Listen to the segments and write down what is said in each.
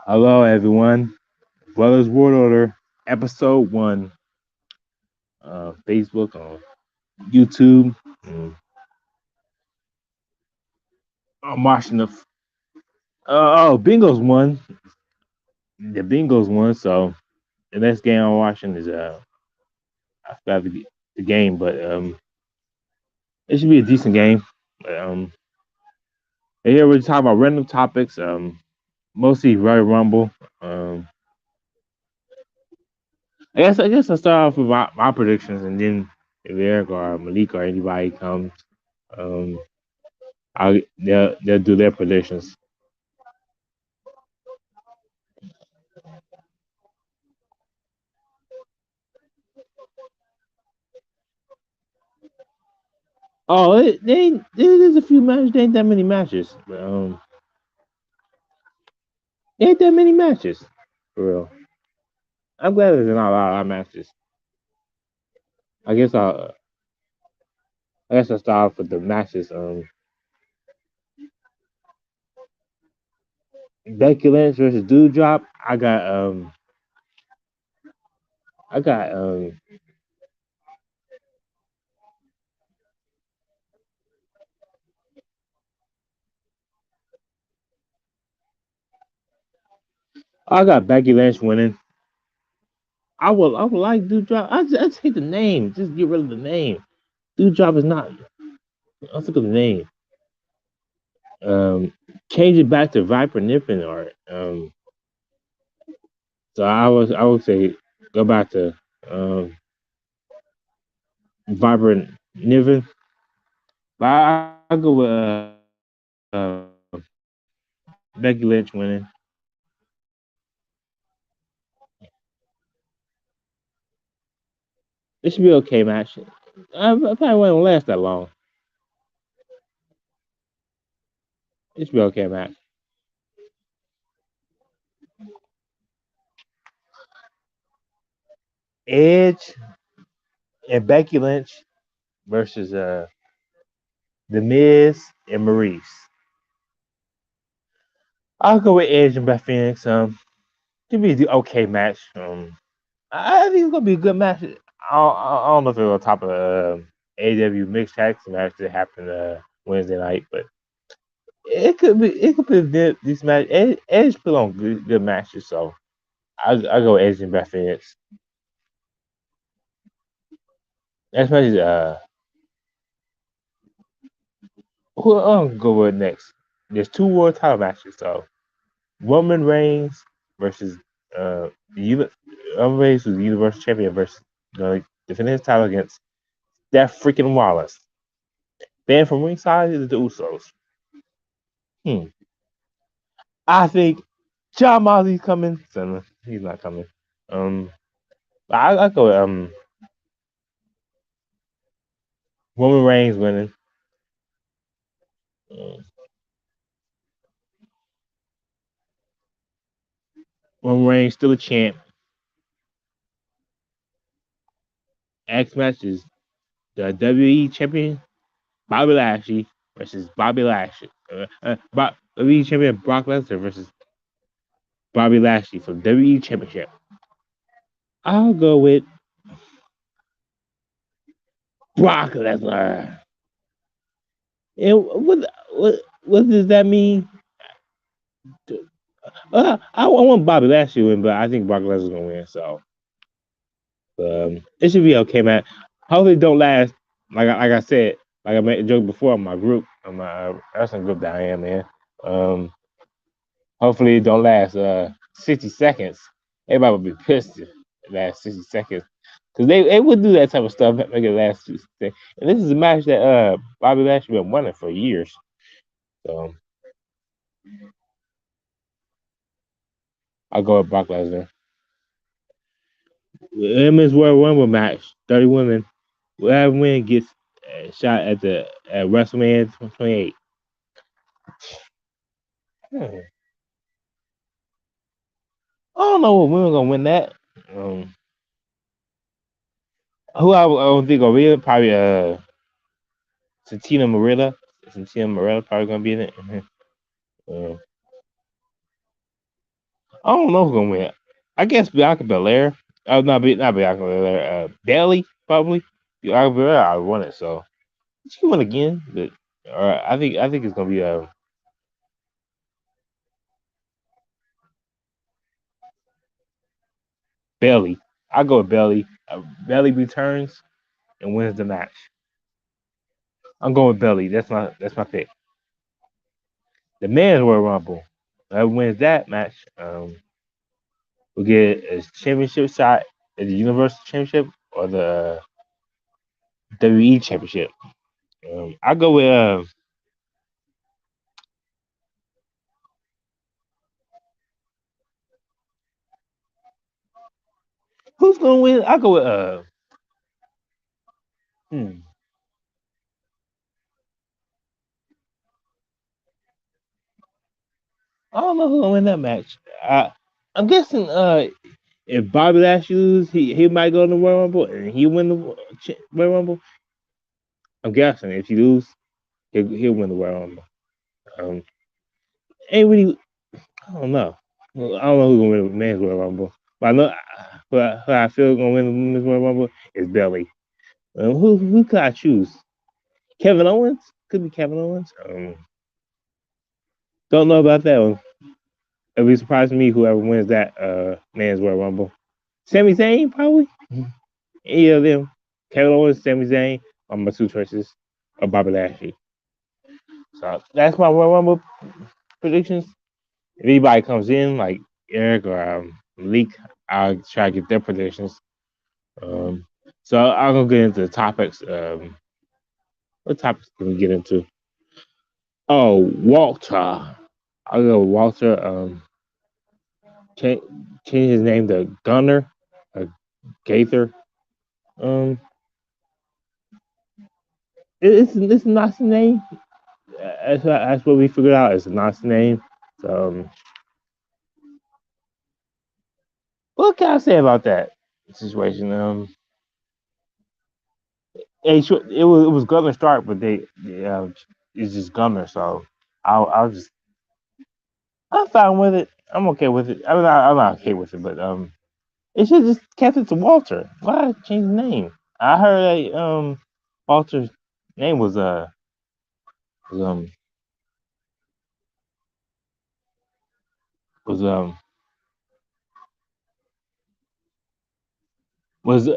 Hello, everyone. Brothers World Order, Episode 1. Facebook, on YouTube. I'm watching Bengals won. The Bengals won, so the next game I'm watching is, I forgot the game, but it should be a decent game. Um, and here we're talking about random topics, mostly Royal Rumble. Um, I guess I'll start off with my predictions, and then if Eric or Malik or anybody comes, um, they'll do their predictions. Oh, there's a few matches. There ain't that many matches. There ain't that many matches, for real. I'm glad there's not a lot of matches. I guess I'll start off with the matches. Becky Lynch versus Drop. I got I got Becky Lynch winning. I would like Drop. I just hate the name. Just get rid of the name. Drop is not. I'm sick of the name. Um, Change it back to Viper Nippon or So I would say go back to Vibrant Niven. But I go with Becky Lynch winning. It should be okay match. I probably won't last that long. It should be okay match. Edge and Becky Lynch versus The Miz and Maurice. I'll go with Edge and Beth Phoenix. Give me the okay match. I think it's gonna be a good match. I don't know if it'll top of AW mixed tag match that happened Wednesday night, but it could be. It could be this match. Edge put on good matches, so I go Edge and Beth Phoenix. Next match is who I'm go with next. There's two world title matches, so Roman Reigns versus Roman Reigns was the Universal Champion versus defending his title against that freaking Wallace. Banned from ringside is the Usos. Hmm. I think John Mosley's coming. So he's not coming. Um, I go with, Roman Reigns winning. Um, Roman Reigns still a champ. X match is the WWE champion Bobby Lashley versus Bobby Lashley. WWE champion Brock Lesnar versus Bobby Lashley for the WWE championship. I'll go with Brock Lesnar. And what does that mean? I want Bobby Lashley to win, but I think Brock Lesnar's gonna win. So it should be okay, man. Hopefully, it don't last. Like I said, like I made a joke before on my group, on my wrestling group that I am in. Um, Hopefully, it don't last 60 seconds. Everybody would be pissed if it lasts 60 seconds because they would do that type of stuff, make it last 60 seconds. And this is a match that Bobby Lashley been winning for years. So I'll go with Brock Lesnar. Women's World Rumble match, 30 women. Whoever win gets shot at WrestleMania 28. Hmm. I don't know what women gonna win that. Um, who I don't think gonna win? Probably Santina Marilla. Santina Marilla probably gonna be in it. Uh, I don't know who's gonna win. I guess Bianca Belair. Not Bianca Belair. Bailey probably. Bianca Belair, I won it, so she can win again. But I think it's gonna be Bailey. I go with Bailey. Bailey returns and wins the match. I'm going with Bailey. That's my pick. The men's Royal Rumble. Whoever wins that match, will get a championship shot at the Universal Championship or the WWE Championship. I go with who's gonna win? I go with hmm, I don't know who's gonna win that match. I'm guessing if Bobby Lashley loses, he might go in the Royal Rumble and he win the Royal Rumble. I'm guessing if he lose, he'll win the Royal Rumble. Um, ain't really. I don't know. Well, I don't know who's gonna win the men's Royal Rumble, but I know who I feel gonna win the women's Royal Rumble is Bailey. Who could I choose? Kevin Owens could be Kevin Owens. Don't know about that one. It'll be surprising me whoever wins that men's Royal Rumble. Sami Zayn probably. Any of them. Kevin Owens, Sami Zayn are my two choices. Or Bobby Lashley. So that's my Royal Rumble predictions. If anybody comes in like Eric or Malik, I'll try to get their predictions. Um, so I'll go get into the topics. What topics can we get into? Oh, Walter. I'll go with Walter. Change, change his name to Gunner or Gaither. Um, it's a nice name. That's what we figured out. It's a nice name. So, what can I say about that situation? It was Gunner Stark, but it's just Gunner. So I'll just I'm fine with it. I'm okay with it. I'm not okay with it, but it should just kept it to Walter. Why change the name? I heard that Walter's name was was um was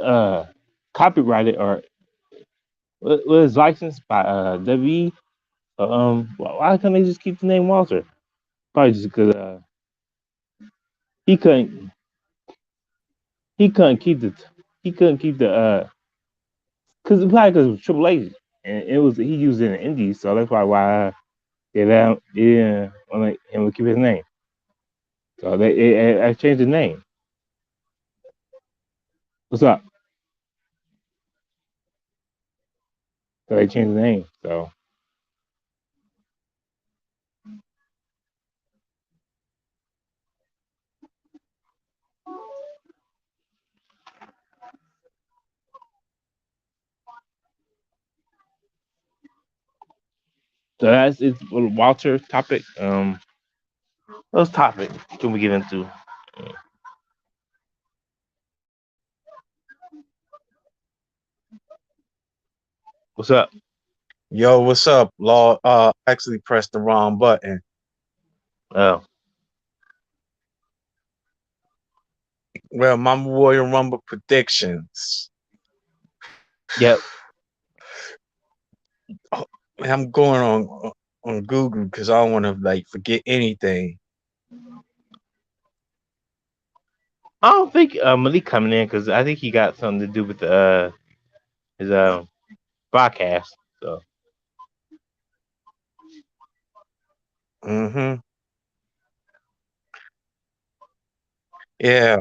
copyrighted or was licensed by WE. Why couldn't they just keep the name Walter? Probably just because he couldn't he couldn't keep the he couldn't keep the because probably because of Triple H and it was he used it in the Indies, so that's why they didn't want him to keep his name. So I changed the name. What's up? So they changed the name. So that's it's Walter topic. What topic can we get into? What's up? Yo, what's up, Law? Actually pressed the wrong button. Oh, Well, my Royal Rumble predictions. yep. Oh, I'm going on Google because I don't want to like forget anything. I don't think Malik coming in because I think he got something to do with his broadcast. So Mm-hmm. Yeah.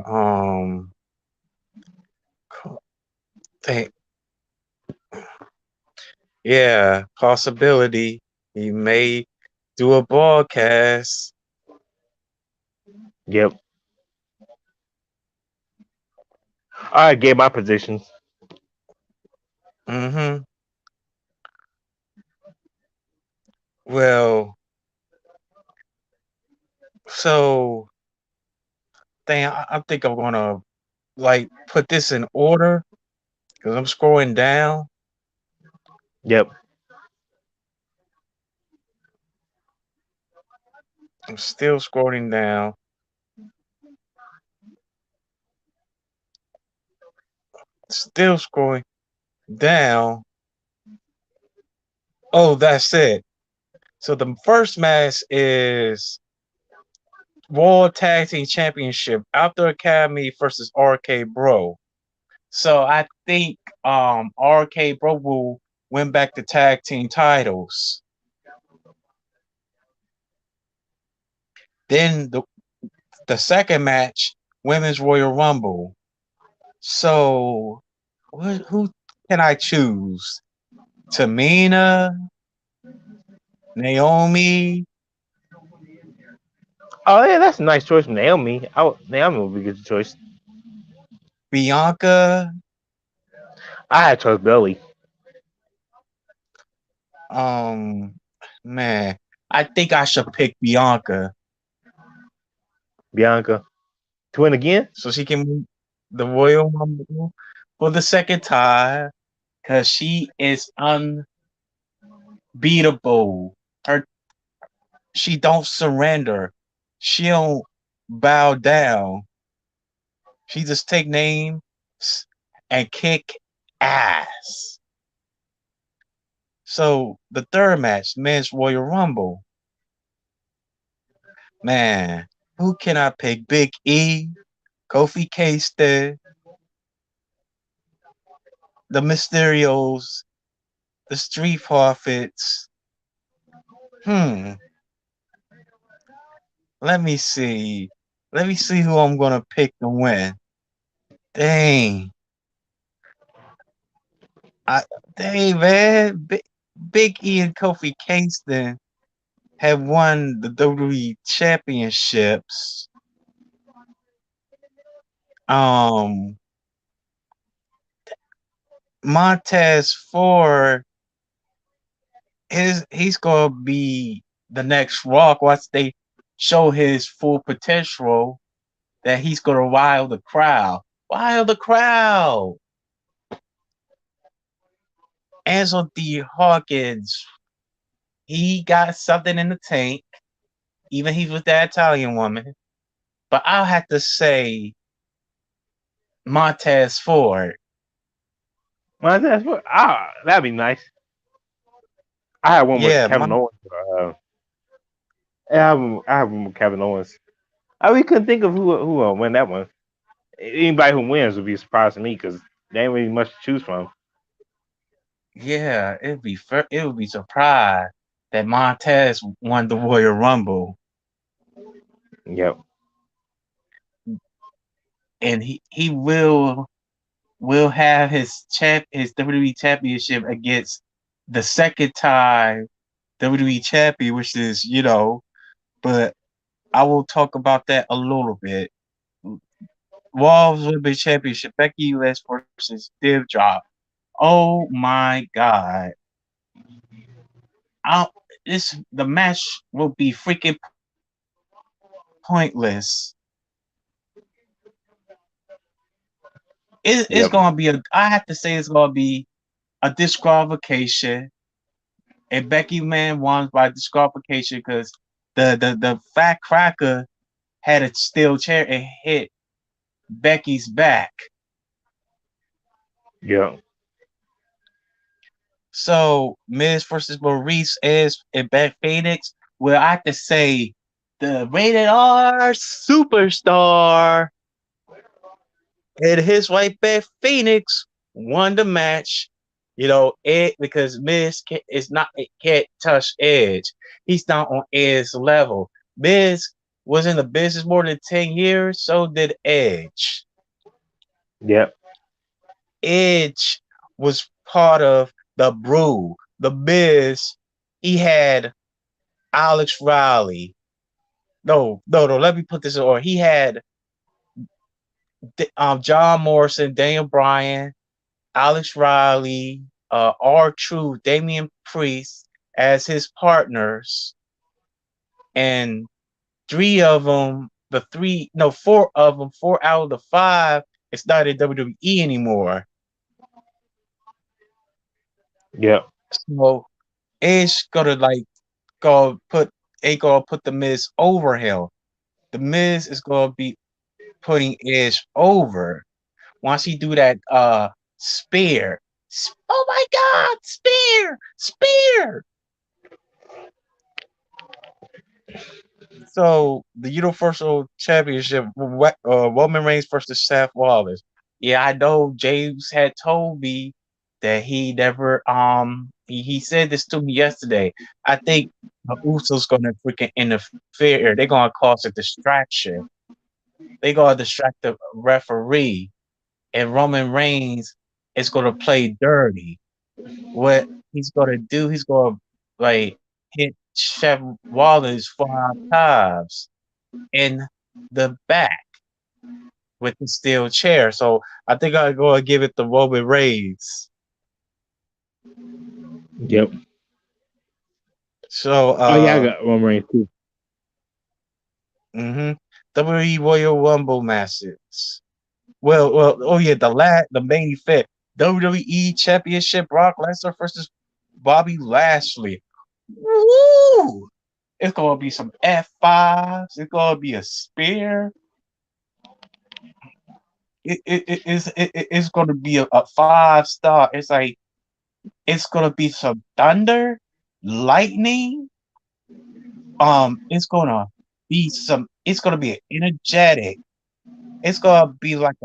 Think. Yeah. Possibility. He may do a broadcast. yep. All right, gave my predictions. Mm-hmm. Well. So thing. I think I'm gonna like put this in order because I'm scrolling down. Yep. I'm still scrolling down. Still scrolling down. Oh, that's it. So the first match is World Tag Team Championship After Academy versus RK Bro. So I think RK Bro will win back the tag team titles. Then the second match, Women's Royal Rumble. So who can I choose? Tamina, Naomi, Oh yeah, that's a nice choice, Naomi. Naomi would be a good choice. Bianca. I had choice Belly. Um, man, I think I should pick Bianca Bianca. To win again? so she can win the Royal Rumble for the second time because she is unbeatable. Her she don't surrender. She don't bow down. She just take names and kick ass. So the third match, men's Royal Rumble. Man, who can I pick? Big E, Kofi Kingston, the Mysterios, the Street Profits. Hmm. Let me see. Let me see who I'm gonna pick to win. Dang. I dang man. Big E and Kofi Kingston have won the WWE championships. Um Montez Ford he's gonna be the next Rock once they show his full potential that he's gonna rile the crowd. Rile the crowd. Ansel D. Hawkins, he got something in the tank. Even he was that Italian woman. But I'll have to say Montez Ford. That'd be nice. I had one with Yeah, Kevin Owens. I have one with Kevin Owens. I really couldn't think of who will win that one. Anybody who wins would be a surprise to me because there ain't really much to choose from. yeah, it would be surprised that Montez won the Royal Rumble, Yep. and he will have his WWE championship against the second time WWE champion, which is but I will talk about that a little bit. Raw's Women's Championship, Becky Lynch versus Div Drop. Oh my god! I, this the match will be freaking pointless. It's Yep. gonna be a. I have to say it's gonna be a disqualification, and Becky Man won by disqualification because the fat cracker had a steel chair and hit Becky's back. Yep. So Miz versus Maurice is in Beth Phoenix. Well, I have to say the rated R superstar and his wife Beth Phoenix won the match. It because Miz is not it can't touch Edge. He's not on Edge's level. Miz was in the business more than 10 years, so did Edge. Yep. Edge was part of the Brew. The Miz, he had Alex Riley. No. Let me put this in order. He had John Morrison, Daniel Bryan, Alex Riley, R-Truth, Damian Priest as his partners, and three of them the three, no, four of them, four out of the five, it's not in WWE anymore. Yep. So Edge gonna like go put ain't gonna put the Miz over him. The Miz is gonna be putting Edge over. Once he do that spear. Oh my god, spear! Spear! So the Universal Championship, Roman Reigns versus Seth Rollins. Yeah, I know James had told me that he never he said this to me yesterday. I think the Usos gonna freaking interfere. They're gonna cause a distraction. They gonna distract the referee, and Roman Reigns is gonna play dirty. What he's gonna do? He's gonna like hit Seth Rollins 5 times in the back with the steel chair. So I think I'll go and give it to Roman Reigns. Yep. So Oh yeah, I got Roman Reigns too. mhm. WWE Royal Rumble matches. Oh yeah, the main event. WWE Championship Brock Lesnar versus Bobby Lashley. Woo! It's gonna be some F5s. It's gonna be a spear. It's gonna be a 5 star. It's like it's gonna be some thunder, lightning. It's gonna be some. It's gonna be energetic. It's gonna be like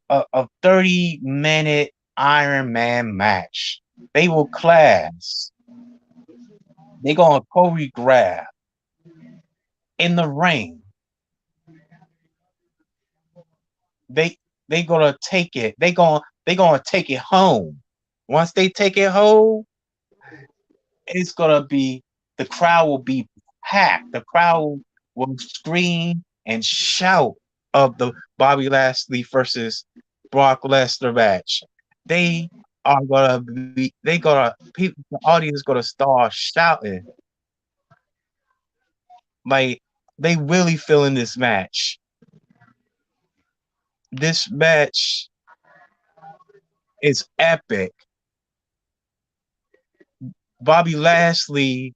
a 30-minute Iron Man match. They will clash. They gonna choreograph in the ring. They they gonna take it. They gonna take it home. Once they take it home, it's gonna be the crowd will be packed. The crowd will scream and shout of the Bobby Lashley versus Brock Lesnar match. They are gonna be they gonna people the audience gonna start shouting like they really feeling this match. This match is epic. Bobby Lashley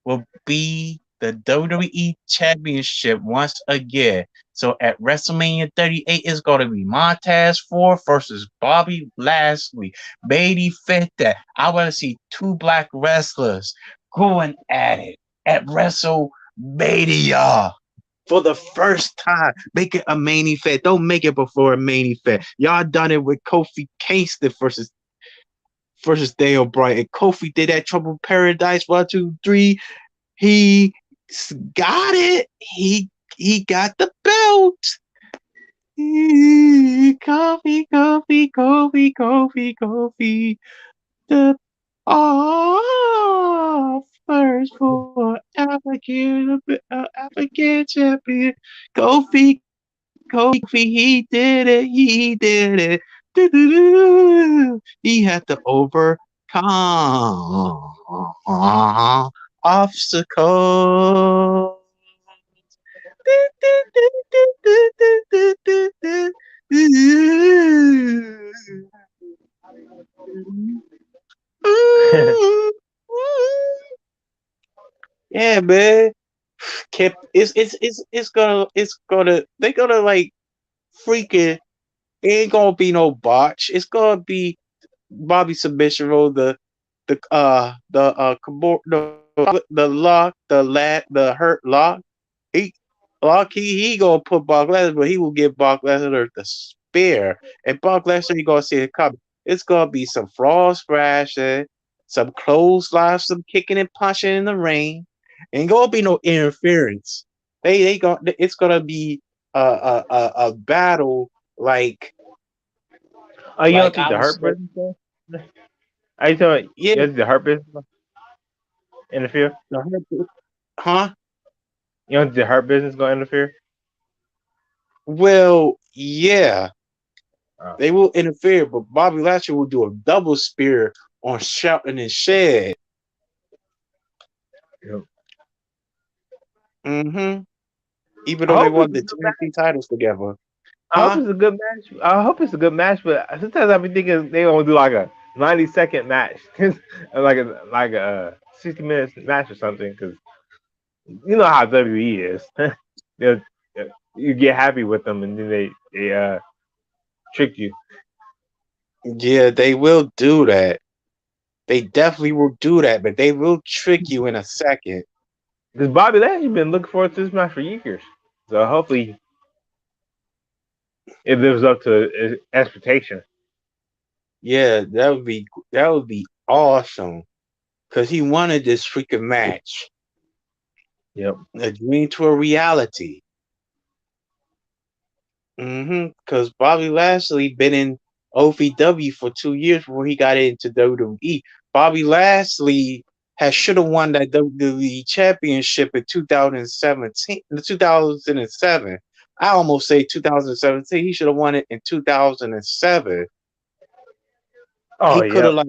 will be the WWE Championship once again. So at WrestleMania 38, it's going to be Montez Ford versus Bobby Lashley. Main event that I want to see two black wrestlers going at it at WrestleMania. For the first time, make it a main event. Don't make it before a main event. Y'all done it with Kofi Kingston versus Daniel Bryan. And Kofi did that Trouble Paradise 1, 2, 3. He got it. He got the belt. Kofi, Kofi, Kofi, Kofi, Kofi. The first for African champion. Kofi, Kofi, he did it. He did it. Do-do-do. He had to overcome obstacles. Yeah, man. It's gonna they're gonna like freaking ain't gonna be no botch. It's gonna be Bobby submission roll the lock the hurt lock. He he gonna put Brock Lesnar, but he will give Brock Lesnar the spear. And Brock Lesnar, he gonna see it coming. It's gonna be some frog splashing, some clotheslines, some kicking and punching in the ring. Ain't gonna be no interference. They gonna it's gonna be a battle Oh, you don't like think I the was Hurt Business? Are you talking? yeah You don't think the Hurt Business interfere? huh. You don't think the Hurt Business gonna interfere? Well, yeah, Oh, they will interfere, but Bobby Lashley will do a double spear on Shelton and Shed. yep. Mm-hmm. even I though they hope it's won a the good tag team titles together. I hope Huh? it's a good match. I hope it's a good match, but sometimes I be thinking they gonna do like a 90-second match, like a 60 minutes match or something. Because you know how WWE is. They'll- you get happy with them, and then they trick you. Yeah, they will do that. They definitely will do that, but they will trick you in a second. Because Bobby Lashley been looking forward to this match for years, so hopefully it lives up to expectation. Yeah, that would be awesome. Cause he wanted this freaking match. Yep. A dream to a reality. Cause Bobby Lashley been in OVW for 2 years before he got into WWE. Bobby Lashley should have won that WWE championship in 2017, 2007. I almost say 2017. He should have won it in 2007. Oh He could yep. have like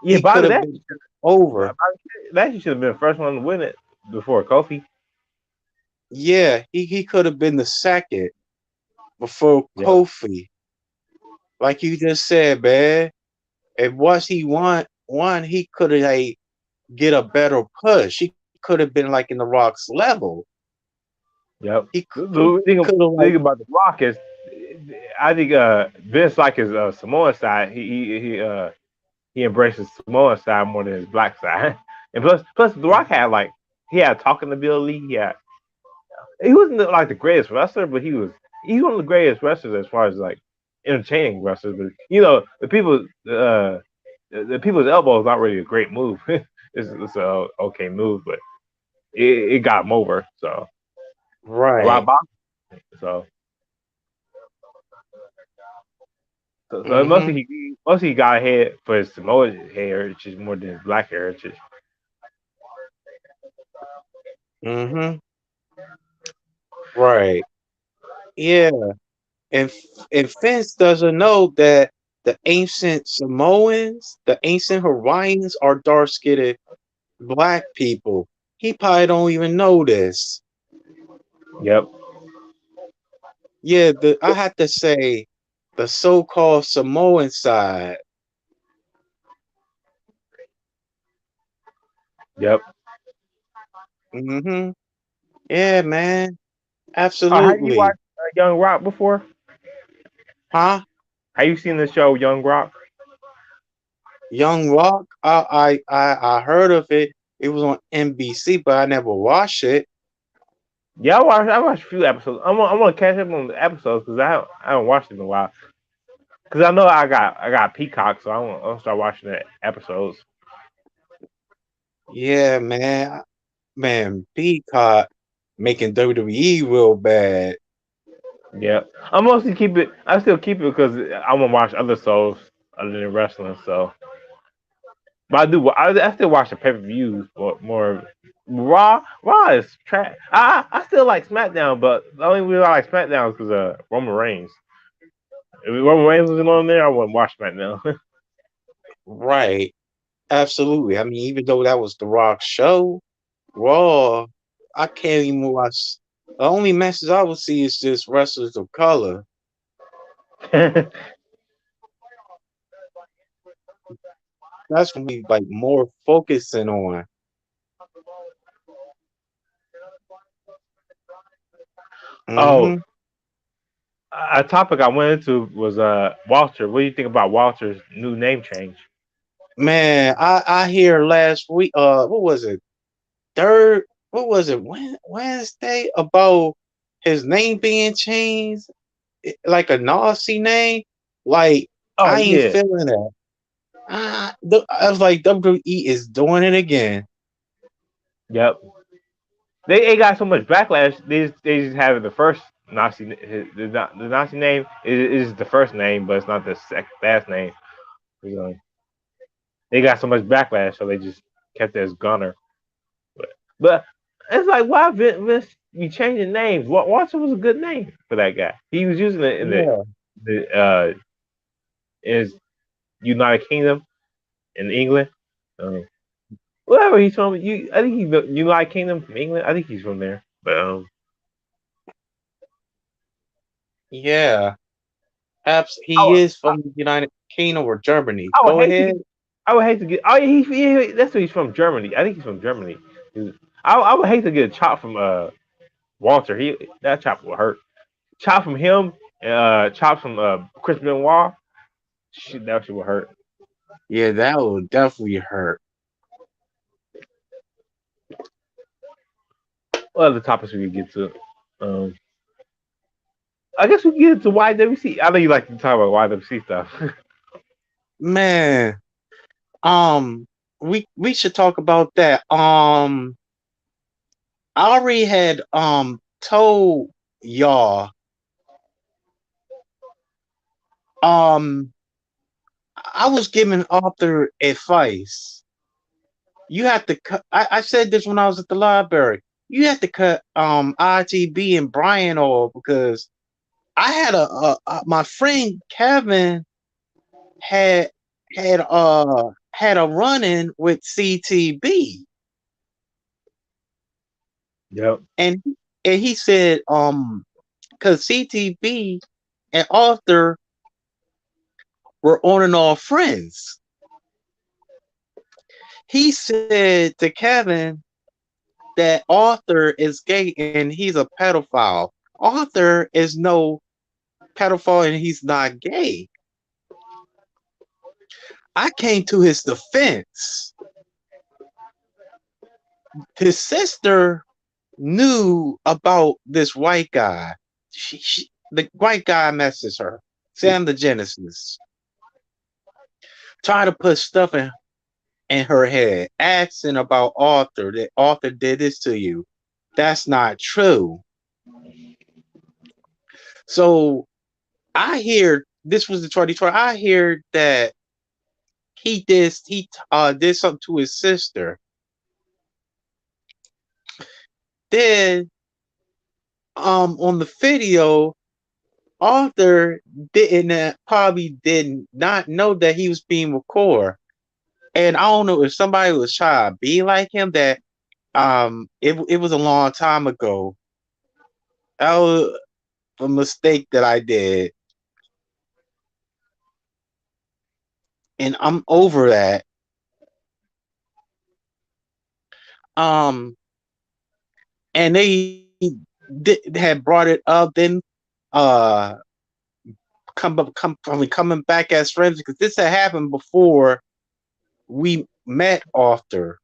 Yeah, he could Bobby have Lashley. been over. Bobby Lashley should have been the first one to win it before Kofi. Yeah, he could have been the second before Yep. Kofi. Like you just said, man. And once he won, he could have like get a better push. He could have been like in the Rock's level. Yep. He The thing, could have the like thing about the Rock is, I think Vince like his Samoan side. He embraces Samoan side more than his black side. And plus the Rock had like he had talking ability. He wasn't like the greatest wrestler, but he's one of the greatest wrestlers as far as like entertaining wrestlers. But you know the people's elbow is not really a great move. It's a okay move, but it got him over. So a lot right. of so so Mm-hmm. mostly he got ahead for his Samoan heritage more than his black heritage. Mm-hmm. Right. Yeah. And and Vince doesn't know that the ancient Samoans, the ancient Hawaiians are dark skinned black people. He probably don't even know this. Yep, Yeah, I had to say the so-called Samoan side. yep. Mm-hmm. Yeah, man. Have you Absolutely. watched Young Rock before? Huh? Have you seen the show Young Rock? Young Rock? I heard of it. It was on NBC, but I never watched it. Yeah, I watched a few episodes. I'm gonna catch up on the episodes because I haven't watched it in a while. Because I know I got Peacock, so I'll start watching the episodes. Yeah, man. Man, Peacock making WWE real bad. Yeah, I still keep it because I want to watch other shows other than wrestling. So, but I still watch the pay-per-views more. Raw is trash. I still like SmackDown, but the only reason I like SmackDown is because Roman Reigns. If Roman Reigns wasn't on there, I wouldn't watch SmackDown. Right. Absolutely. I mean, even though that was The Rock show, Raw, I can't even watch. The only matches I would see is just wrestlers of color. That's what we like more focusing on. Oh, Hmm. a topic I went into was Walter. What do you think about Walter's new name change? Man, I hear last week. What was it? Third. What was it? Wednesday about his name being changed, like a Nazi name. Like Oh I ain't yeah, feeling that. I was like WWE is doing it again. yep. They got so much backlash. They just have the first Nazi the Nazi name is the first name, but it's not the last name. You know, they got so much backlash, so they just kept it as Gunner. But it's like why Vince you changing names? Walter was a good name for that guy. He was using it in Yeah. the in his United Kingdom in England. Um, whatever he's from, I think he's the United Kingdom from England. I think he's from there. But Yeah, I he would, is from the United Kingdom or Germany. I would Go hate to ahead. get. I would hate to get. Oh, yeah, that's who he's from. Germany. I think he's from Germany. I would hate to get a chop from Walter. That chop would hurt. Chop from him. Chop from Chris Benoit. Shit, that shit would hurt. Yeah, that will definitely hurt. What other topics we could get to? Um, I guess we can get into YWC. I know you like to talk about YWC stuff. Man, um, we should talk about that. I already had told y'all um I was giving Arthur advice. You have to cut. I said this when I was at the library. You have to cut ITB and Brian off because I had my friend Kevin had had a run in with CTB, Yep. and he said because CTB and Arthur were on and off friends. He said to Kevin that Arthur is gay and he's a pedophile. Arthur is no pedophile and he's not gay. I came to his defense. His sister knew about this white guy. The white guy messes her. Sam the Genesis. Try to put stuff in her head, asking about Arthur, that Arthur did this to you. That's not true. So I hear this was the 2020. I hear that he did something to his sister. Then on the video, Arthur didn't probably did not know that he was being recorded. And I don't know if somebody was trying to be like him. That it was a long time ago. That was a mistake that I did, and I'm over that. Um, and they had brought it up. Then uh coming back as friends because this had happened before we met Arthur.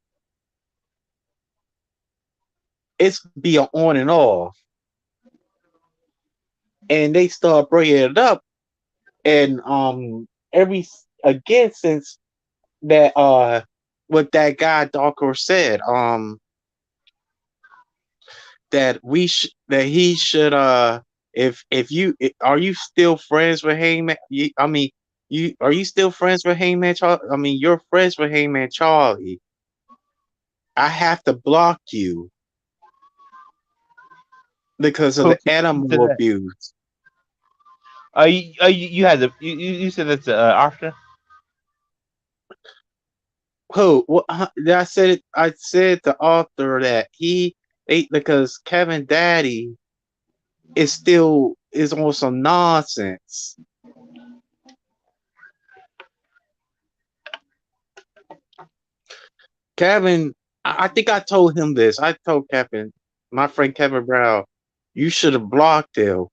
It's be an on and off, and they start bringing it up, and every again since that what that guy Darko said that he should if you are you still friends with Hangman? I mean, you are you still friends with Hangman Charlie? I mean, you're friends with Hangman Charlie. I have to block you because of Who the said animal that? abuse. You had the you said that's Arthur. Who? What? I said it. I said to Arthur that he ate because Kevin Daddy is on some nonsense. Kevin, I think I told him this. I told Kevin, my friend Kevin Brown, you should have blocked Dill,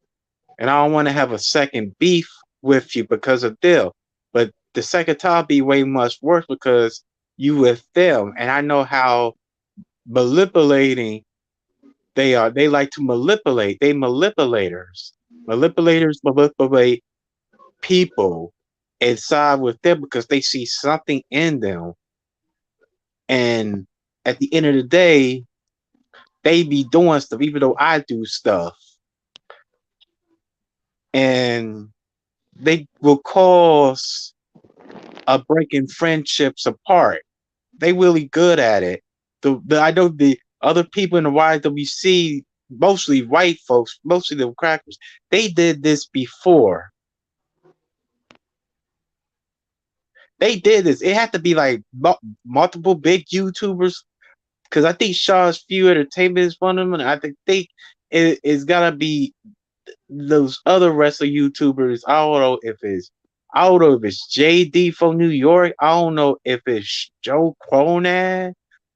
and I don't want to have a second beef with you because of Dill. But the second time be way much worse because you with them, and I know how manipulating they are. They like to manipulate. They manipulators. Manipulators manipulate people and side with them because they see something in them. And at the end of the day, they be doing stuff, even though I do stuff. And they will cause a breaking friendships apart. They really good at it. I know the other people in the YWC, mostly white folks, mostly the crackers, they did this before. They did this. It had to be like multiple big YouTubers because I think Shaw's Few Entertainment is one of them. And I think it's gotta be those other wrestling YouTubers. I don't know if it's JD from New York. I don't know if it's Joe Cronan.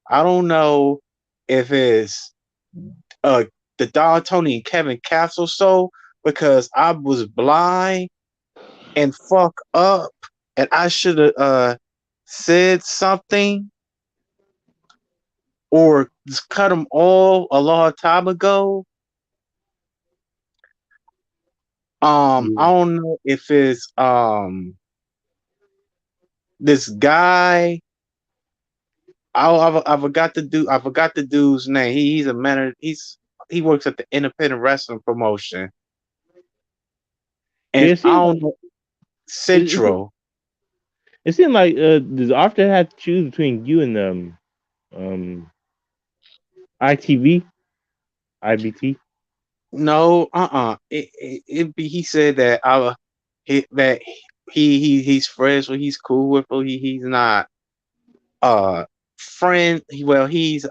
I don't know if it's uh the Don Tony and Kevin Castle show because I was blind and fuck up and I should have said something or just cut them all a long time ago. I Yeah. don't know if it's this guy. I forgot the dude's name. He's a manager. He works at the independent wrestling promotion, Yeah, and it I seems don't like know it, Central. it seemed like does Arthur have to choose between you and um ITV, IBT? No, it be he said that that he's friends with he's cool with her. He's not uh he's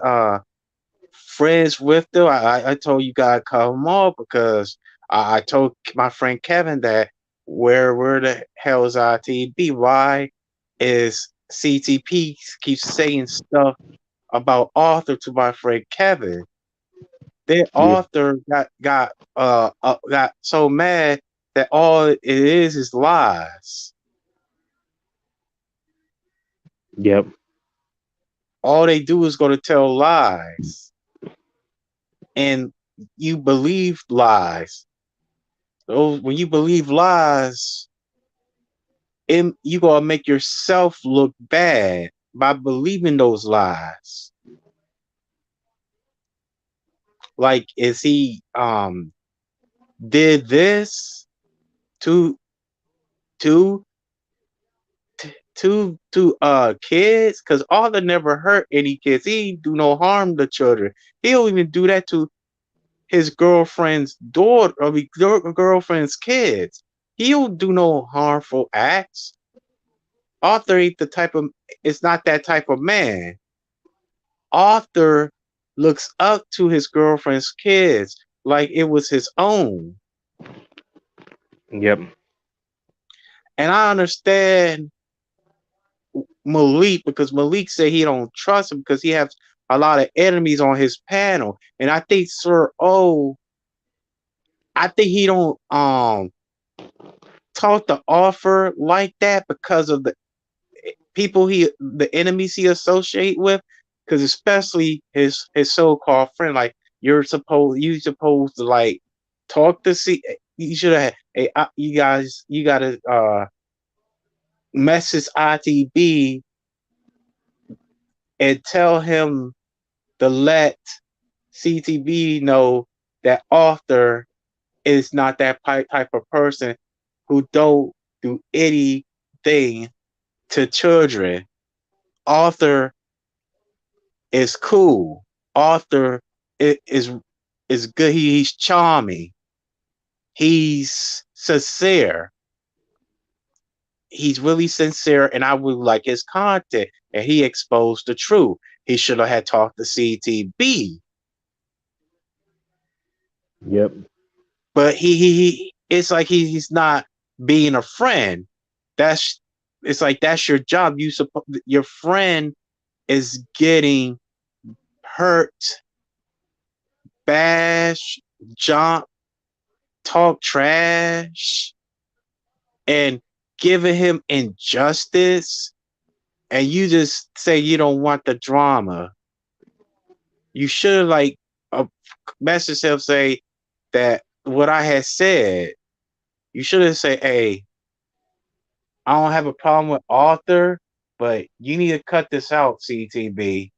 friends with them. I told you gotta cut him off because I told my friend Kevin that where the hell is ITB? Why is CTP keeps saying stuff about Arthur to my friend Kevin? Their Yeah. author got so mad that all it is lies. Yep. All they do is go to tell lies, and you believe lies. So when you believe lies, you gonna make yourself look bad by believing those lies. Like, is he did this to to to kids? Because Arthur never hurt any kids. He ain't do no harm to children. He don't even do that to his girlfriend's daughter, I mean, girlfriend's kids. He don't do no harmful acts. Arthur ain't the type of. It's not that type of man. Arthur looks up to his girlfriend's kids like it was his own. Yep. And I understand Malik because Malik said he don't trust him because he has a lot of enemies on his panel. And I think Sir O, I think he don't talk to offer like that because of the enemies he associate with, because especially his so-called friend, like you supposed to like talk to see you should have hey you guys you gotta message ITB and tell him to let CTB know that Arthur is not that type of person who don't do anything to children. Arthur is cool. Arthur is good. He's charming. He's sincere. He's really sincere, and I would like his content. And he exposed the truth. He should have had talked to CTB, Yep. but he it's like he's not being a friend. That's it's like that's your job. Your friend is getting hurt, bash, jump, talk trash, and giving him injustice, and you just say you don't want the drama. You should have like a message him say that what I had said. You should have said, "Hey, I don't have a problem with Arthur, but you need to cut this out, CTB.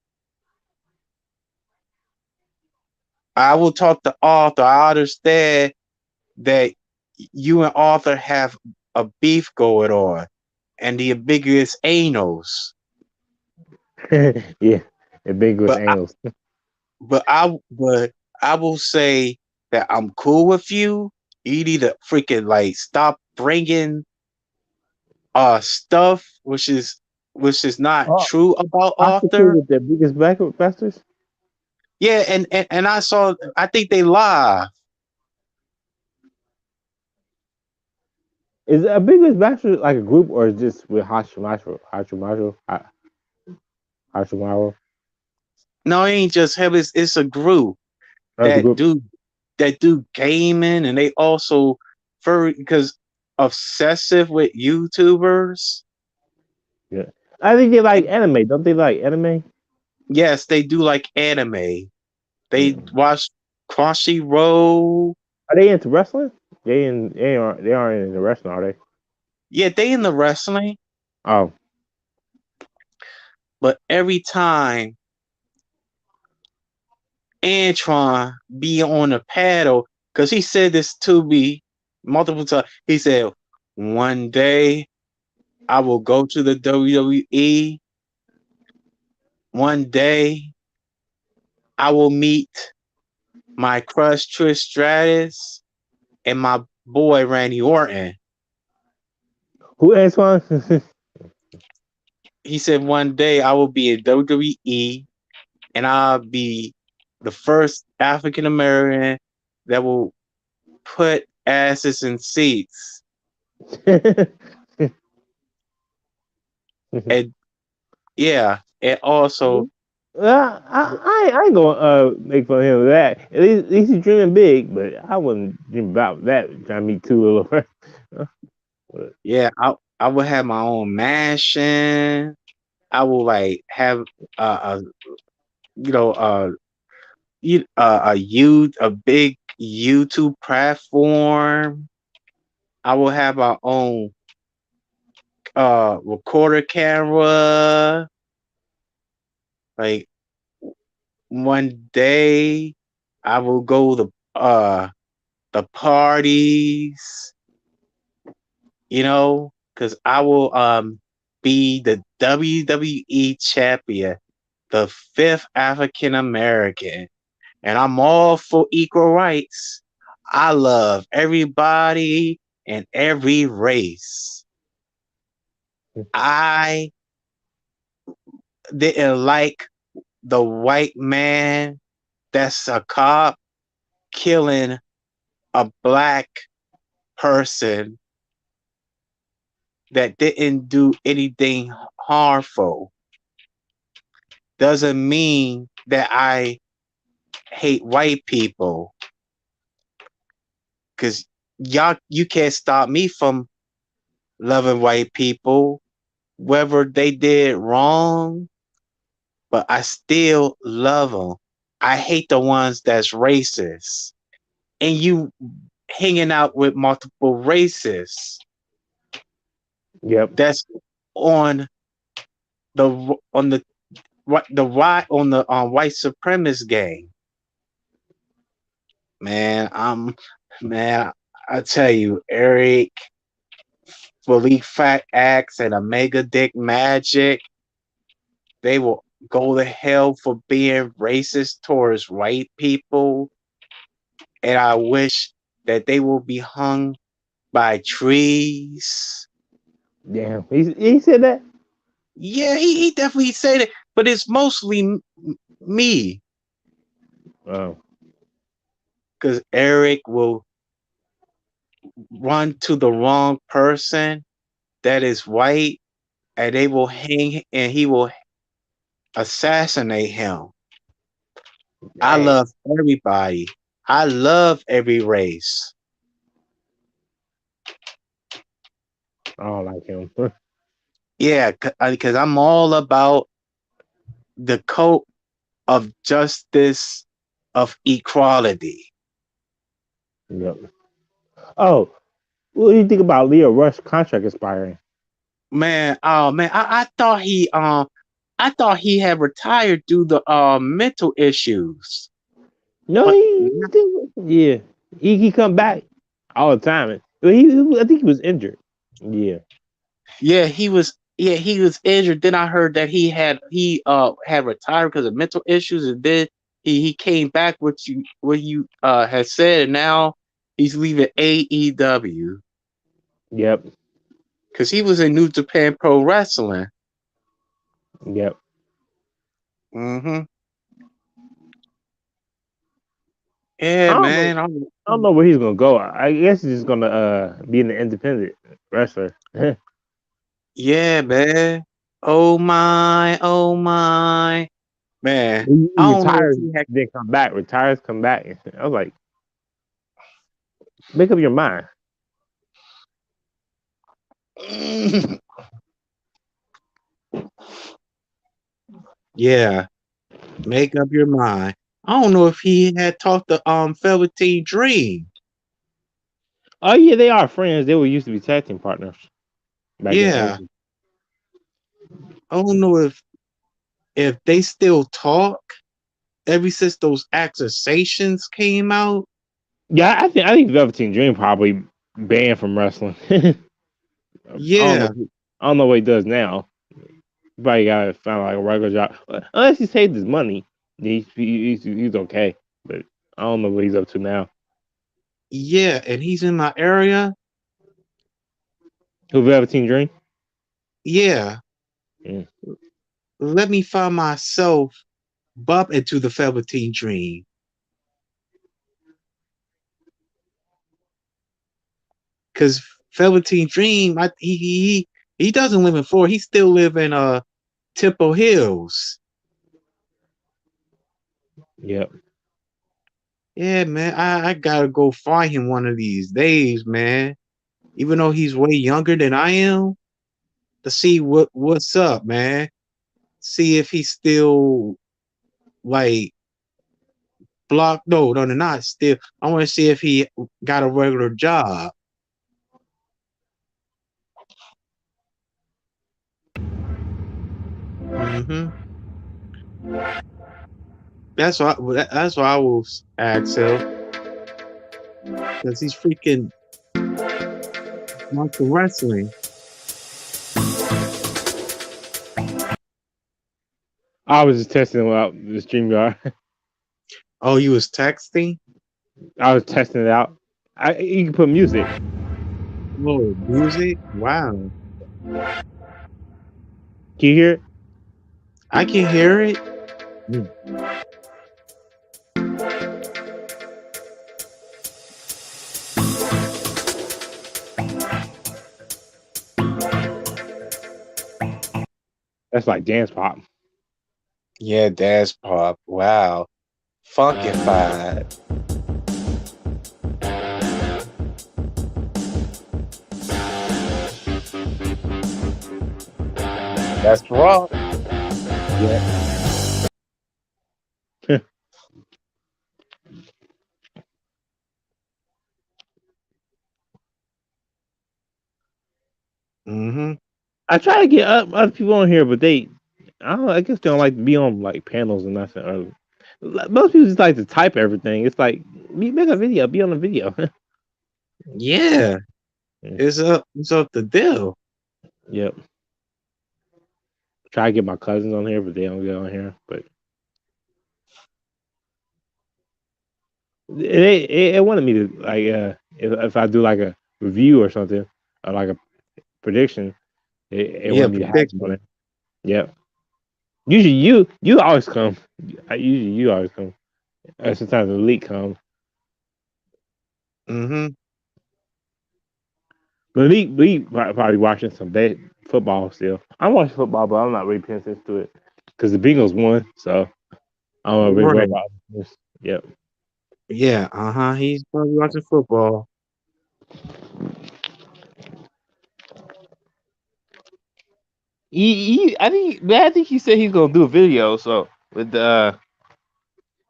I will talk to Arthur. I understand that you and Arthur have a beef going on, and the ambiguous anals. Yeah. Ambiguous But angles. but I will say that I'm cool with you. You need to freaking like stop bringing stuff which is not Oh, true about I could say Arthur. with the biggest black bastards. Yeah, and I think they lie. Is a biggest bachelor like a group or is just with Hashimaru? No, it ain't just him. It's a group That's the that group. do gaming, and they also furry because obsessive with YouTubers. Yeah, I think they like And anime. Don't they like anime? yes, they do like anime. They Mm. watch Crunchyroll. Are they into wrestling? They aren't into wrestling, are they? Yeah, they in the wrestling, Oh, but every time Antron be on the paddle, because he said this to me multiple times. He said, "One day I will go to the WWE. One day I will meet my crush Trish Stratus and my boy Randy Orton." who Antoine? He said, "One day I will be in WWE and I'll be the first African American that will put asses in seats." And yeah, and also, I ain't gonna make fun of him with that. At least he's dreaming big, but I wouldn't dream about that. Trying to meet two little. yeah, I will have my own mansion. I will like have a you know a big YouTube platform. I will have our own recorder camera. Like one day, I will go to the parties. Because I will be the WWE champion, the fifth African American, and I'm all for equal rights. I love everybody and every race. I didn't like the white man that's a cop killing a black person that didn't do anything harmful. Doesn't mean that I hate white people, because you can't stop me from loving white people, whether they did wrong, but I still love them. I hate the ones that's racist. And you hanging out with multiple races Yep. that's on the white supremacist gang. Man, man, I tell you, Eric, Fully Fat Axe and Omega Dick Magic, they will go to hell for being racist towards white people. And I wish that they will be hung by trees. Damn. He said that. Yeah, he definitely said it, but it's mostly me, Oh, because Eric will run to the wrong person that is white, and they will hang and he will assassinate him. I dang. love everybody. I love every race. I don't like him. Yeah, because I'm all about the code of justice, of equality. Yep. Oh, what do you think about Leo Rush contract expiring? Man, oh man, I thought he had retired due to mental issues. No, But yeah, he come back all the time. I think he was injured. Yeah. yeah, he was injured. Then I heard that he had retired because of mental issues, and then he came back what you had said, and now he's leaving AEW Yep. because he was in New Japan Pro Wrestling. Yep. Hmm. Yeah, I don't know. man. I don't know where he's gonna go. I guess he's just gonna be an independent wrestler. Yeah, man. Oh my, oh my, man. He I don't know if retires, he had. then come back. Retires, come back. I was like, make up your mind. Yeah, make up your mind. I don't know if he had talked to Velveteen Dream. Oh yeah, they are friends. They were used to be tag team partners back in the Yeah, 80s. I don't know if they still talk ever since those accusations came out. Yeah, I think Velveteen Dream probably banned from wrestling. I don't Yeah, know. I don't know what he does now. He probably got to find like a regular job. Unless he saved his money, he's okay. But I don't know what he's up to now. yeah, and he's in my area. Who Velveteen Dream? Yeah, Mm. let me find myself bump into the Velveteen Dream. Because Velveteen Dream, he doesn't live in Florida. He still live in Temple Hills. Yep. Yeah, man, I gotta go find him one of these days, man. Even though he's way younger than I am, to see what's up, man. See if he's still like blocked. No, no, no, not still. I want to see if he got a regular job. Hmm. That's why I will ask him because he's freaking wants the wrestling. I was just testing out the StreamYard. Oh, you was texting? I was testing it out. You can put music. Oh, music? Wow. Can you hear it? I can hear it. Mm. That's like dance pop. Yeah, dance pop. Wow. Funkified. That's rock. Yeah. Hmm. I try to get other people on here, but I don't know. I guess they don't like to be on like panels and nothing. Or, most people just like to type everything. It's like make a video, be on a video. Yeah. Mm, It's up the deal. yep. Try to get my cousins on here, but they don't get on here. But it wanted me to like if I do like a review or something or like a prediction, it Yeah, wanted me to have them on prediction. it. Yep. Usually you always come. Usually you always come. Sometimes the leak comes. Hmm. But we probably watching some football still. I'm watching football, but I'm not really paying attention to it because the Bengals won, so I don't really worry Right. about this. Yep. Yeah, uh-huh. He's probably watching football. I think he said he's gonna do a video. So with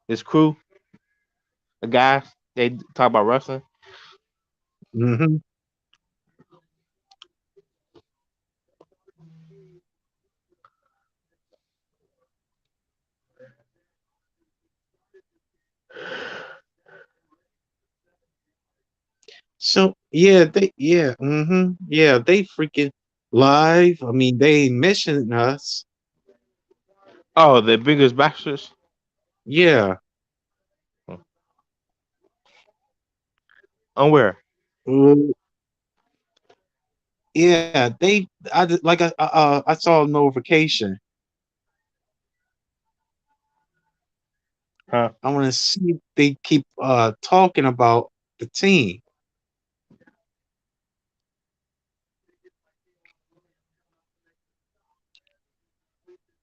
his crew, the guys, they talk about wrestling. Hmm. So yeah, they freaking live. I mean, they mentioned us. Oh, the biggest bastards. Yeah. On where? Well, yeah, I saw a notification. Huh? I want to see if they keep talking about the team.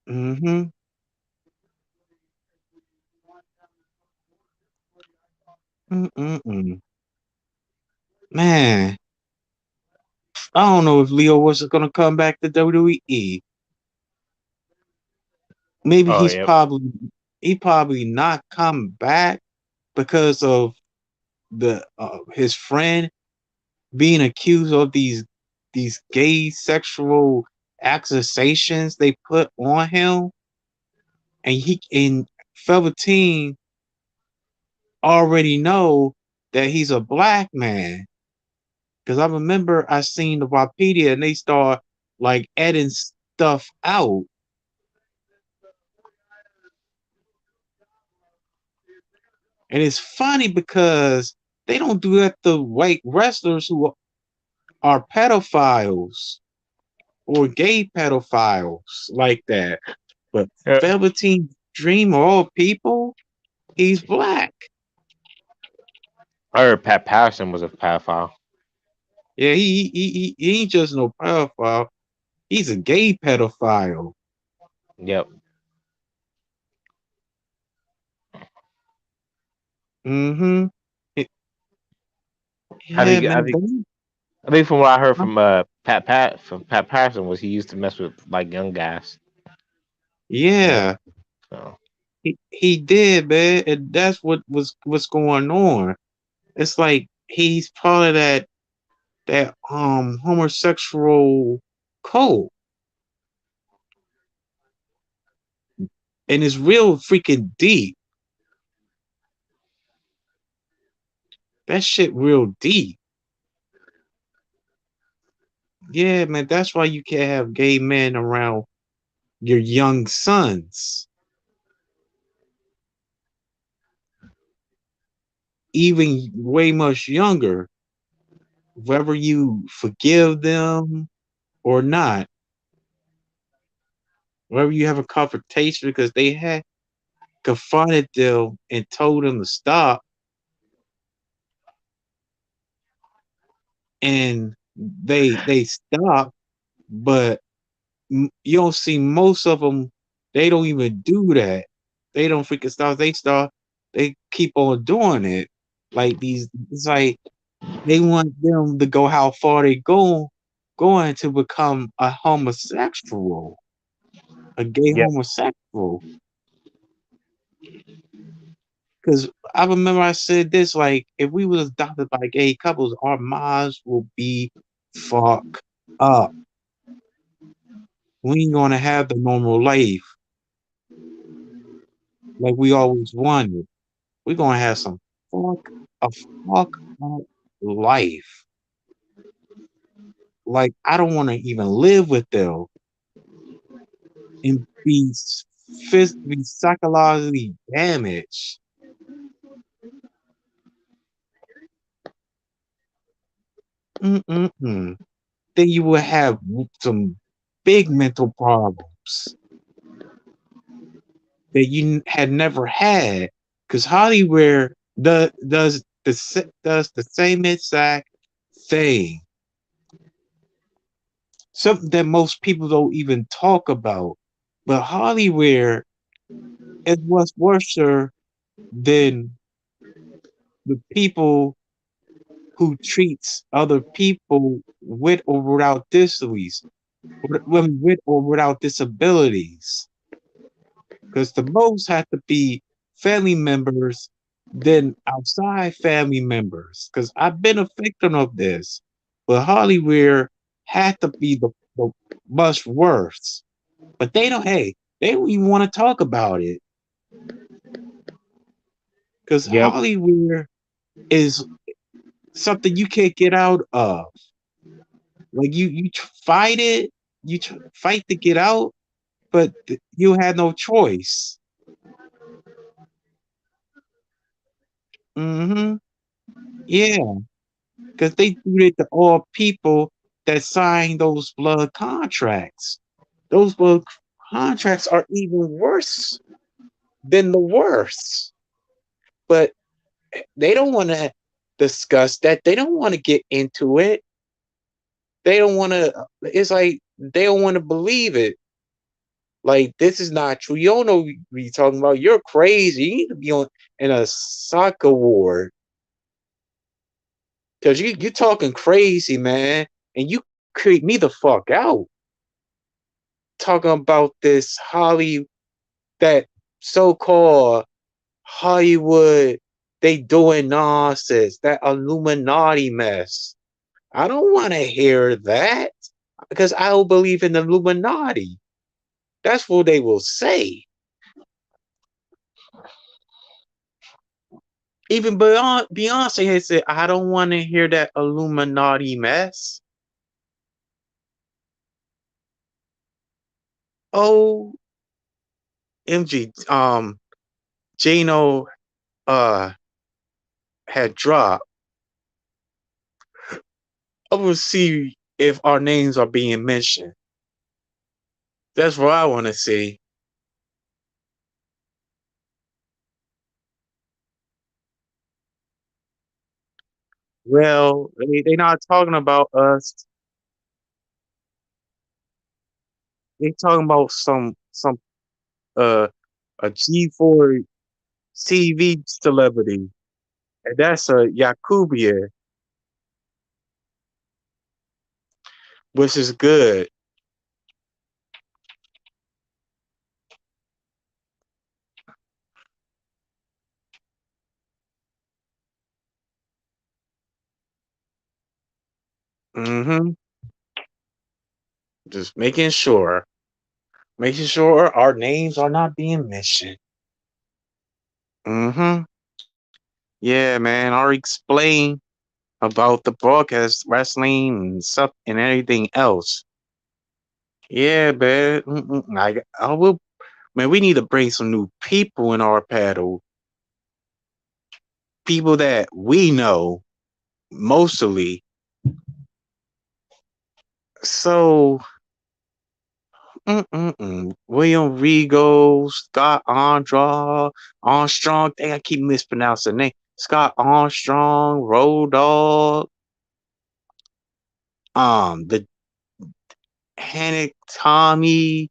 Mm-hmm. Mm-mm-mm. Man, I don't know if Leo was gonna come back to WWE. Maybe Oh, yep. he probably not come back because of the his friend being accused of these gay sexual accusations they put on him, and he and Velveteen already know that he's a black man. Because I remember I seen the Wikipedia and they start like adding stuff out, and it's funny because they don't do that to white wrestlers who are pedophiles or gay pedophiles like that. But Yeah. Velveteen Dream of all people, he's black. I heard Pat Patterson was a pedophile. Yeah, he ain't just no pedophile. He's a gay pedophile. Yep. Mm-hmm. I Yeah, think I man. think I think from what I heard from Pat Patterson was he used to mess with like young guys. Yeah. Yeah, So he did, man, and that's what's going on. It's like he's part of that homosexual cult, and it's real freaking deep. That shit real deep. Yeah, man. That's why you can't have gay men around your young sons, even way much younger, whether you forgive them or not, whether you have a confrontation because they had confronted them and told them to stop, and they stop, but you don't see most of them. They don't even do that. They don't freaking stop. They start. They keep on doing it. Like these, it's like they want them to go how far they going to become a homosexual, a gay yep. homosexual. Because I remember I said this, like, if we was adopted by gay couples, our minds will be fucked up. We ain't gonna have the normal life like we always wanted. We're gonna have some fuck a fuck up life. Like I don't want to even live with them and be psychologically damaged. Mm-mm-mm. Then you will have some big mental problems that you had never had because Hollywood does the same exact thing. Something that most people don't even talk about. But Hollywood is what's worse than the people who treats other people with or without with or without disabilities. Because the most have to be family members than outside family members. Because I've been a victim of this. But Hollywood had to be the much worse. But they don't, hey, they don't even want to talk about it. Because Yep. Hollywood is something you can't get out of. Like fight it, fight to get out, but you had no choice. Hmm. Yeah, because they do it to all people that sign those blood contracts. Those blood contracts are even worse than the worst. but they don't want to discuss that. They don't want to get into it. They don't want to. It's like they don't want to believe it. Like this is not true. You don't know what you're talking about. You're crazy. You need to be on in a soccer ward because you talking crazy, man, and you creep me the fuck out talking about this that so-called Hollywood. They doing nonsense. That Illuminati mess. I don't want to hear that because I don't believe in the Illuminati. That's what they will say. Even Beyonce has said, I don't want to hear that Illuminati mess. Oh, MG, Jano uh had dropped. I will see if our names are being mentioned. That's what I want to see. Well, they not talking about us. They talking about some uh a G4 TV celebrity, and that's a Yakubia, which is good. Mm-hmm. Just making sure our names are not being mentioned. Mm-hmm. Yeah, man. I already explained about the broadcast, wrestling, and stuff, and everything else. Yeah, man. I will. Man, we need to bring some new people in our paddle. People that we know mostly. So, William Regal, Scott Armstrong. Dang, I keep mispronouncing the name. Scott Armstrong, Road Dog, the Hannick Tommy.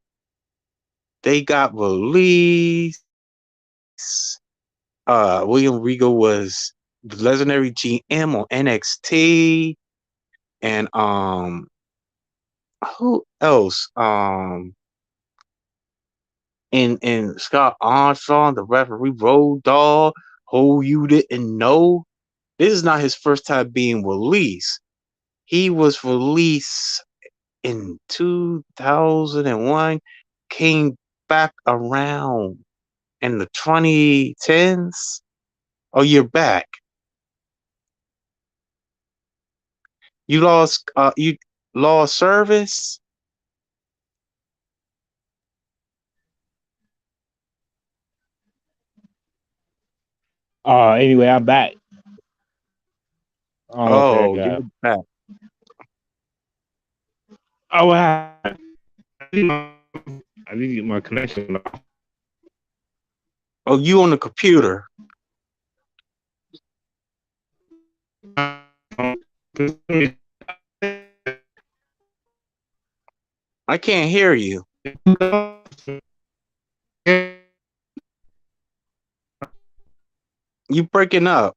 They got released. William Regal was the legendary GM on NXT, and who else? And Scott Armstrong, the referee, Road Dogg, who you didn't know. This is not his first time being released. He was released in 2001, came back around in the 2010s. Oh, you're back. You lost service. Anyway, I'm back. I don't know if that Oh, you're got. back. Oh, what happened? I need my connection off. Oh, you on the computer. I can't hear you. You breaking up.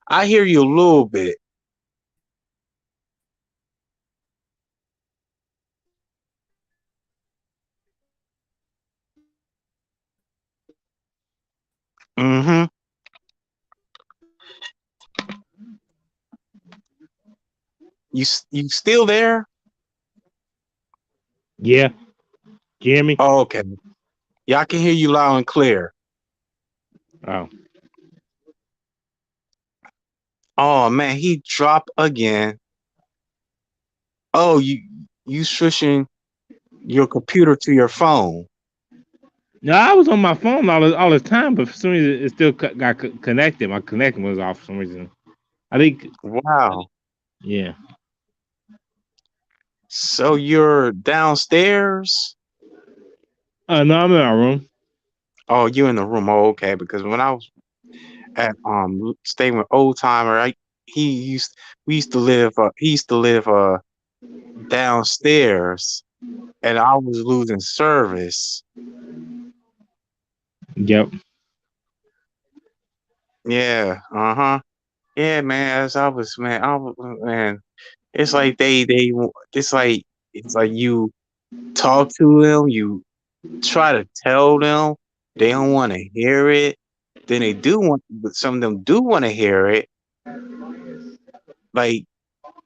I hear you a little bit. Mm-hmm. You still there? Yeah, Jimmy. Oh, okay. Yeah, I can hear you loud and clear. Oh, Oh man, he dropped again. Oh, you switching your computer to your phone. no, I was on my phone all this time, but for some reason it still got connected. My connection was off for some reason. I think, Wow. yeah. So you're downstairs? No, I'm in my room. Oh, you in the room. Oh, okay. Because when I was at staying with old timer, I he used we used to live he used to live downstairs, and I was losing service. Yep. Yeah, uh-huh. Yeah, man. As I was, man, man. It's like it's like you talk to them, you try to tell them, they don't want to hear it. Then they do want, but some of them do want to hear it. Like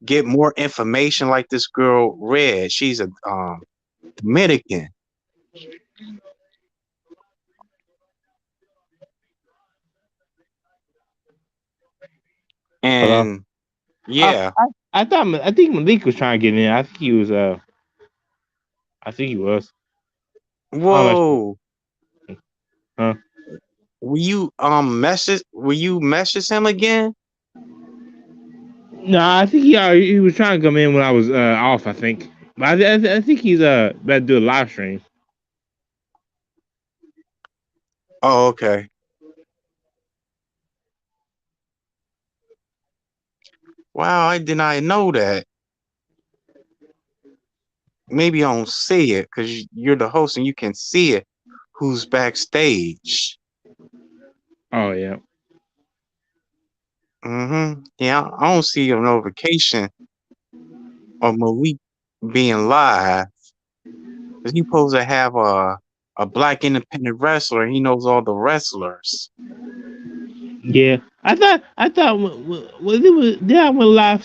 get more information. Like this girl, Red. She's a Dominican, Hello. and Uh, yeah. I think Malik was trying to get in. I think he was. I think he was. I'm not sure. Whoa. Huh? Will you message him again? No, I think he was trying to come in when I was off. I think, but I think he's about to do a live stream. Oh, okay. Wow, I did not know that. Maybe I don't see it because you're the host and you can see it. Who's backstage? Oh yeah. Mm-hmm. Yeah, I don't see a notification of Malik being live. Cause he supposed to have a black independent wrestler. He knows all the wrestlers. Yeah, I thought when it was did I went live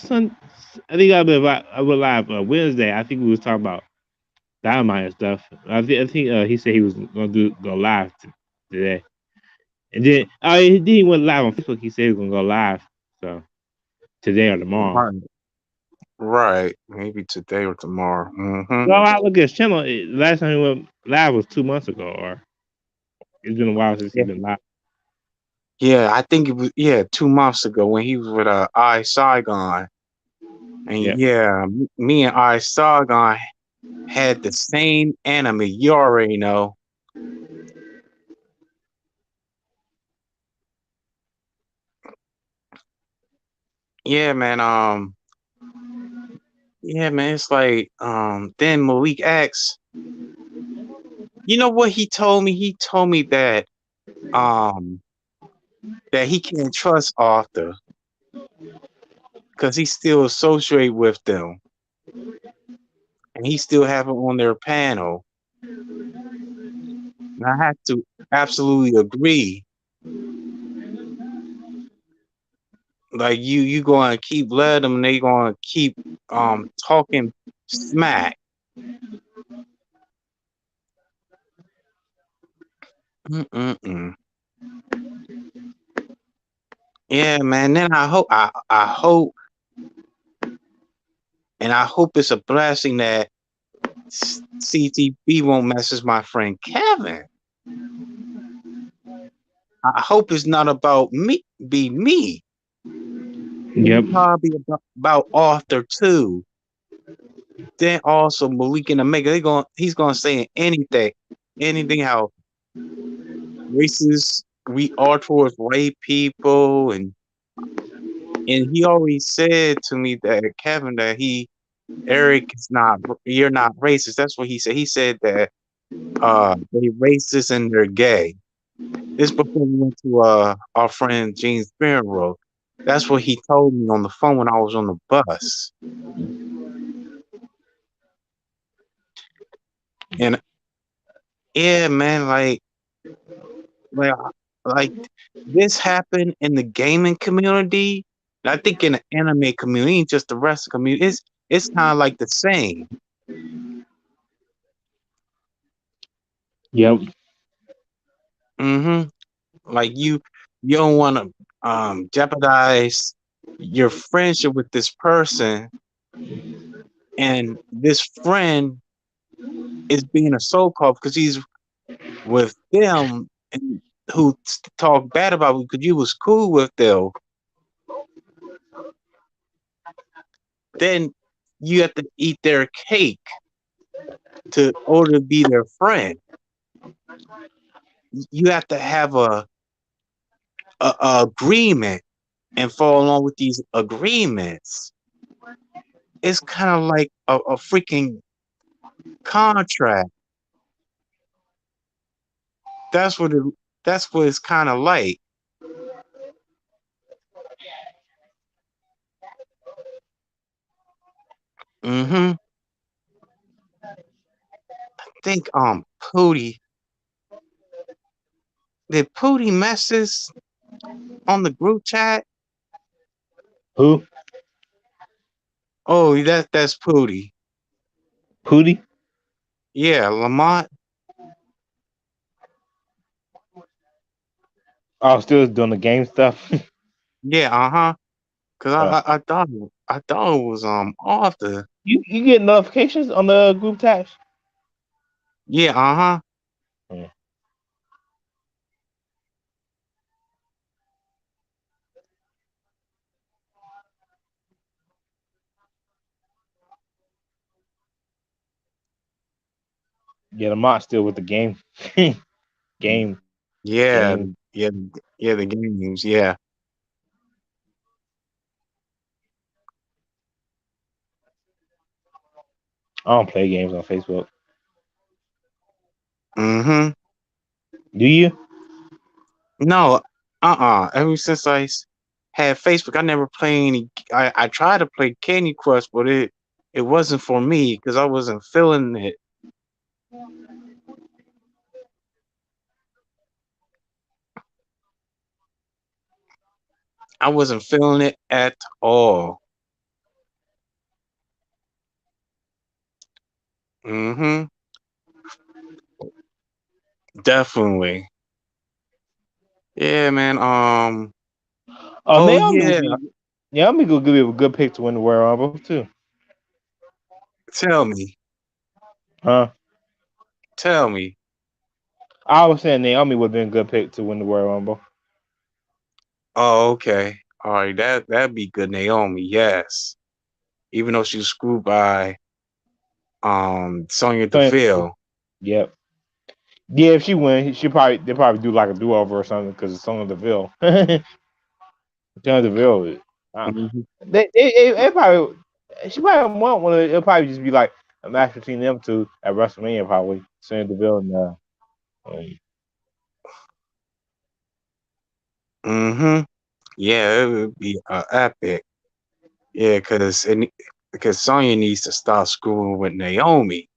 I think I went live Wednesday. I think we was talking about Dynamite and stuff. I think he said he was gonna go live today, and then he went live on Facebook. He said he was gonna go live so today or tomorrow. Right. Right. Maybe today or tomorrow. Mm-hmm. Well, I look at his channel. Last time he went live was 2 months ago, or it's been a while since he Yeah. been live. Yeah, I think it was 2 months ago when he was with I Saigon. And Yeah, yeah, me and I Saigon had the same anime. You already know. Yeah, man. Yeah, man. It's like then Malik asks, you know what he told me? He told me um that he can't trust Arthur because he still associate with them and he still have it on their panel. And I have to absolutely agree. Like you gonna keep letting them, they gonna keep talking smack. Mm-mm-mm. Yeah, man. Then I hope and I hope it's a blessing that CTB won't message my friend Kevin. I hope it's not about me, be me. yep, It's probably about Arthur too. Then also Malik and Omega, he's gonna say anything how racist we are towards white people, and he always said to me that Kevin that Eric is not you're not racist. That's what he said. He said that they racist and they're gay. This before we went to our friend Gene's funeral. That's what he told me on the phone when I was on the bus. And yeah, man, like like this happened in the gaming community. And I think in the anime community, just the rest of the community, it's kind of like the same. yep, Mm-hmm. Like you don't want to jeopardize your friendship with this person, and this friend is being a so-called because he's with them and who talk bad about you because you was cool with them. Then you have to eat their cake to order to be their friend. You have to have a agreement and follow along with these agreements. It's kind of like a freaking contract. That's what it. That's what it's kind of like. Mm-hmm. Think Pootie did Pootie messes on the group chat? Who? Oh, that's Pootie. Pootie? Yeah, Lamont. Oh, still doing the game stuff. Yeah, uh-huh. Cause uh, I thought it was off the. you get notifications on the group tabs? Yeah, uh-huh. Mm. Yeah, the mod still with the game. game. Yeah, Game. yeah, yeah. The games. Yeah. I don't play games on Facebook. Mm-hmm. Do you? No, Ever since had Facebook, I never played any. I tried to play Candy Crush, but it wasn't for me because I wasn't feeling it. I wasn't feeling it at all. Mm-hmm. Definitely. Yeah, man. Oh, Oh Naomi would yeah. be. Naomi could give you a good pick to win the Royal Rumble too. Tell me. Huh? Tell me. I was saying Naomi would have been a good pick to win the Royal Rumble. Oh, okay. All right. That'd be good, Naomi. Yes. Even though she was screwed by Sonya So, Deville. yep. Yeah, if she win, they probably do like a do over or something because it's Sonya Deville. Sonya Deville. Uh, Mhm. they probably she probably won't want to. It'll probably just be like a match between them two at WrestleMania probably. Sonya Deville and Mm-hmm. Yeah, it would be epic. Yeah, because Sonya needs to stop screwing with Naomi.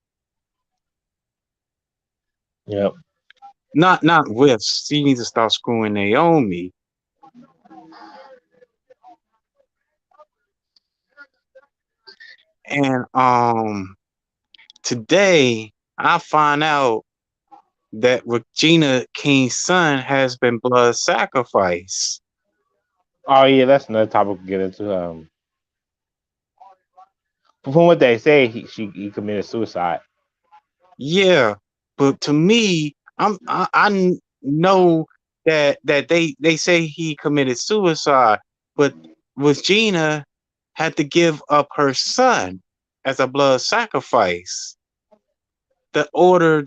yep. Not with. She needs to stop screwing Naomi. And today I find out that Regina King's son has been blood sacrificed. Oh yeah, that's another topic to get into. From what they say, he committed suicide. Yeah, but to me, know that they say he committed suicide, but Regina had to give up her son as a blood sacrifice to order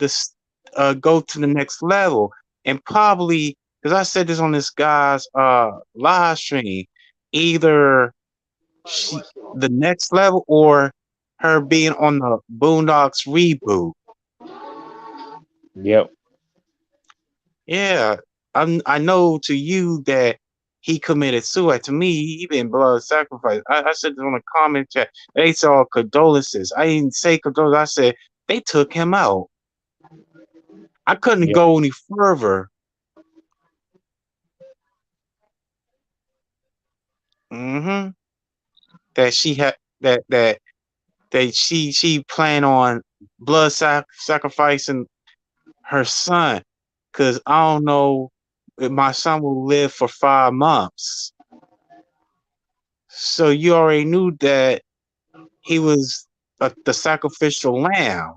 go to the next level, and probably because I said this on this guy's live stream, either she the next level or her being on the Boondocks reboot. Yep. Yeah, I know to you that he committed suicide. To me, he been blood sacrifice. I said this on the comment chat. They saw condolences. I didn't say condolences. I said they took him out. I couldn't Yep. go any further. Hmm. That she had that she planned on sacrificing her son because I don't know if my son will live for 5 months. So you already knew that he was the sacrificial lamb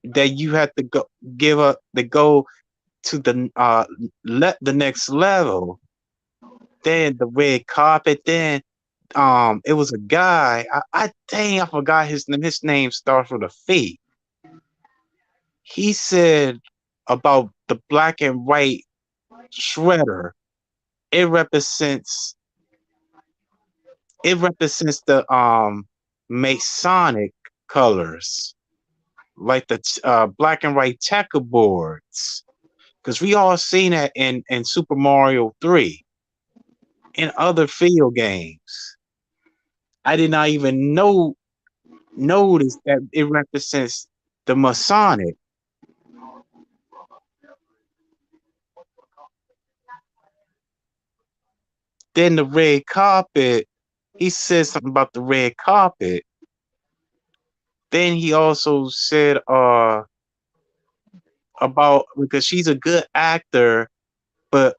that you had to go give up the go. to the next level. Then the red carpet. Then it was a guy. I dang, I forgot his name. His name starts with a F. He said about the black and white shredder. It represents it represents the Masonic colors, like the black and white checkerboards. Because we all seen that in Super Mario 3 and other field games. I did not even notice that it represents the Masonic. Then the red carpet, he said something about the red carpet. Then he also said about because she's a good actor, but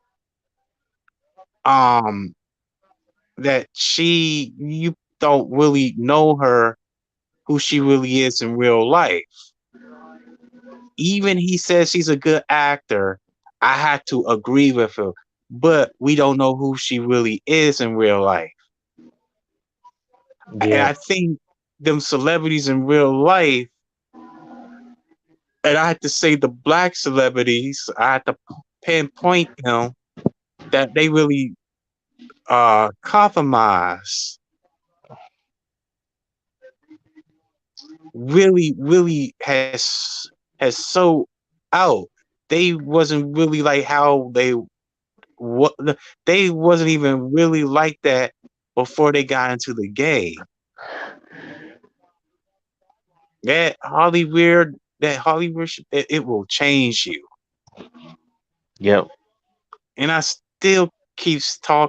um that she you don't really know her who she really is in real life. Even he says she's a good actor. I had to agree with him, but we don't know who she really is in real life. And Yeah. I think them celebrities in real life, and I had to say the black celebrities, I had to pinpoint them that they really compromise, really has so out. They wasn't really like how what they wasn't even really like that before they got into the game. That Hollywood, it will change you. Yep. And I still keep saying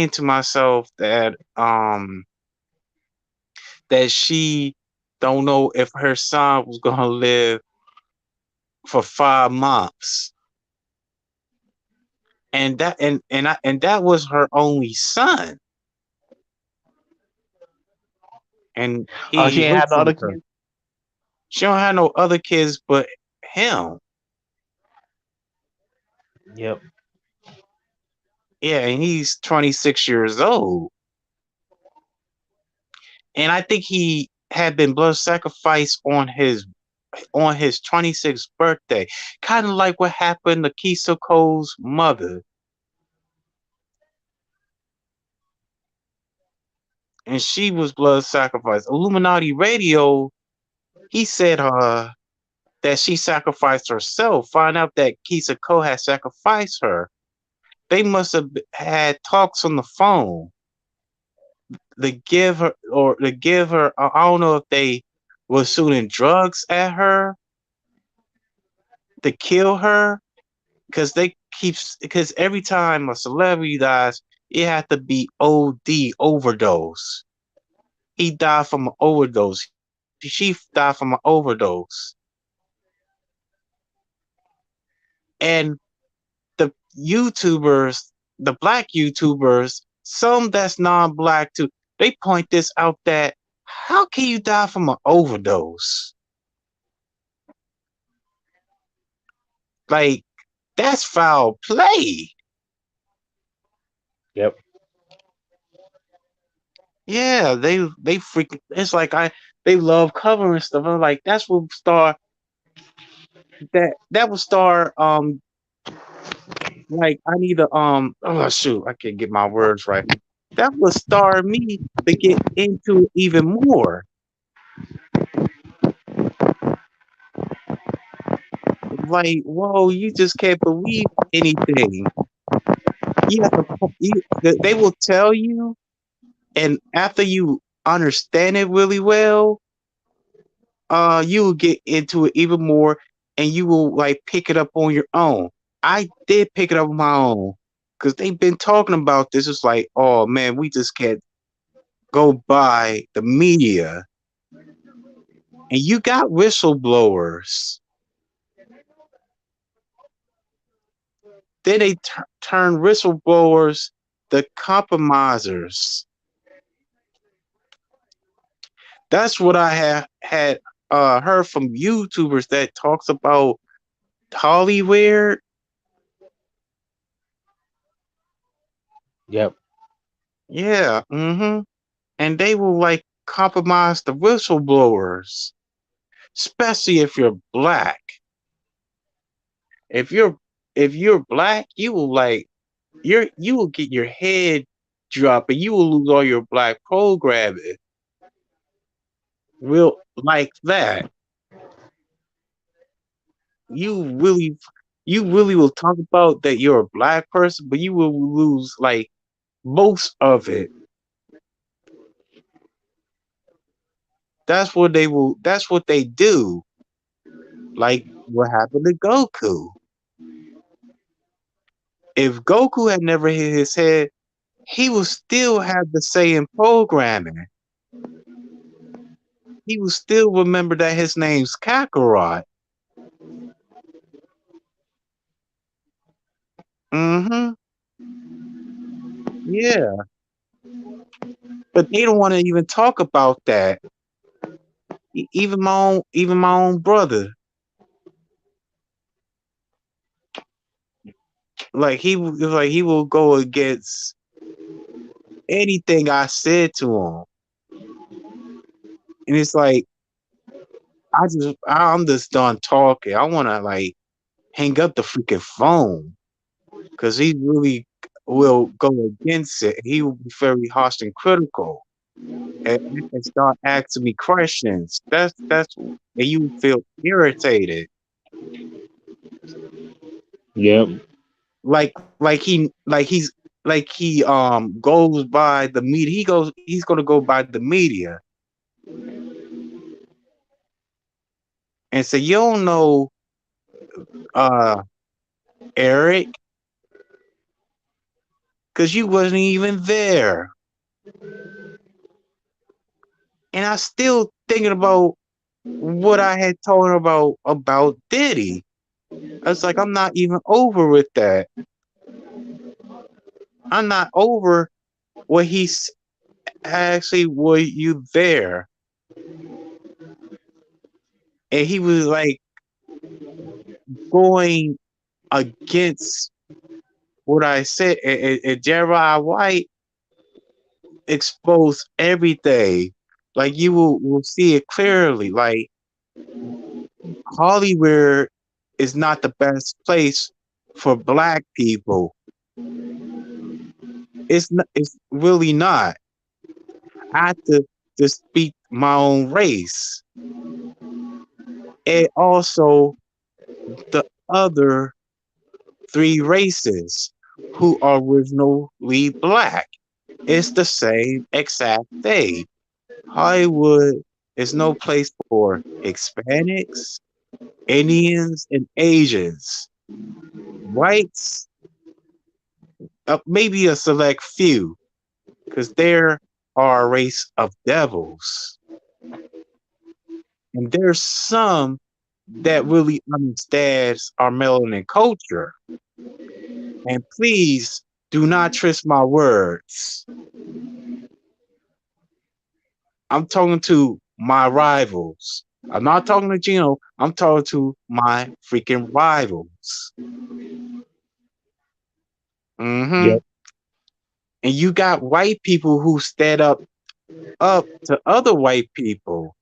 to myself that she don't know if her son was gonna live for 5 months, and that was her only son, and Oh, she he ain't looked had no like other her. kids. She don't have no other kids but him. Yep. Yeah, and he's 26 years old. And I think he had been blood sacrificed on his 26th birthday. Kind of like what happened to Keisha Cole's mother. And she was blood sacrificed. Illuminati Radio, he said that she sacrificed herself. Find out that Keisha Cole had sacrificed her. They must have had talks on the phone to give her. I don't know if they were shooting drugs at her to kill her, because every time a celebrity dies, it had to be OD overdose. He died from an overdose. She died from an overdose, and the YouTubers, the black YouTubers, some that's non-black too, they point this out that how can you die from an overdose? Like that's foul play. Yep. Yeah, they freaking. It's like they love covering stuff. I'm like that's what that would start like I need to oh shoot, I can't get my words right. That would start me to get into it even more. Like, whoa, you just can't believe anything. You have to they will tell you, and after you understand it really well, you will get into it even more, and you will like pick it up on your own. I did pick it up on my own because they've been talking about this. It's like, oh man, we just can't go by the media. And you got whistleblowers. Then they turn whistleblowers the compromisers. That's what I have had heard from YouTubers that talks about. Hollywood, Yep. yeah, and they will like compromise the whistleblowers, especially if you're black. If you're if you're black, you will like you will get your head dropped and you will lose all your black programming. Will like that. You really you really will talk about that you're a black person, but you will lose like most of it. That's what they do. Like what happened to Goku. If Goku had never hit his head, he would still have the same programming. He would still remember that his name's Kakarot. Mm-hmm. Yeah. But they don't want to even talk about that. Even my own brother. Like he will go against anything I said to him. And it's like I'm just done talking. I wanna like hang up the freaking phone because he really will go against it. He will be very harsh and critical and start asking me questions. That's and you feel irritated. Yep. Like he goes by the media. He's gonna go by the media and say, you don't know uh Eric, because you wasn't even there. And I still thinking about what I had told her about Diddy. I was like, I'm not even over with that. I'm not over what he's actually were you there. And he was like going against what I said. And Jeremiah White exposed everything. Like you will see it clearly. Like Hollywood is not the best place for black people. It's really not. I have to speak my own race. And also the other three races who are originally black. It's the same exact thing. Hollywood is no place for Hispanics, Indians, and Asians. Whites, maybe a select few, because there are a race of devils. And there's some that really understands our melanin culture. And please do not twist my words. I'm talking to my rivals. I'm not talking to Gino. I'm talking to my freaking rivals. Hmm. Yep. And you got white people who stand up to other white people.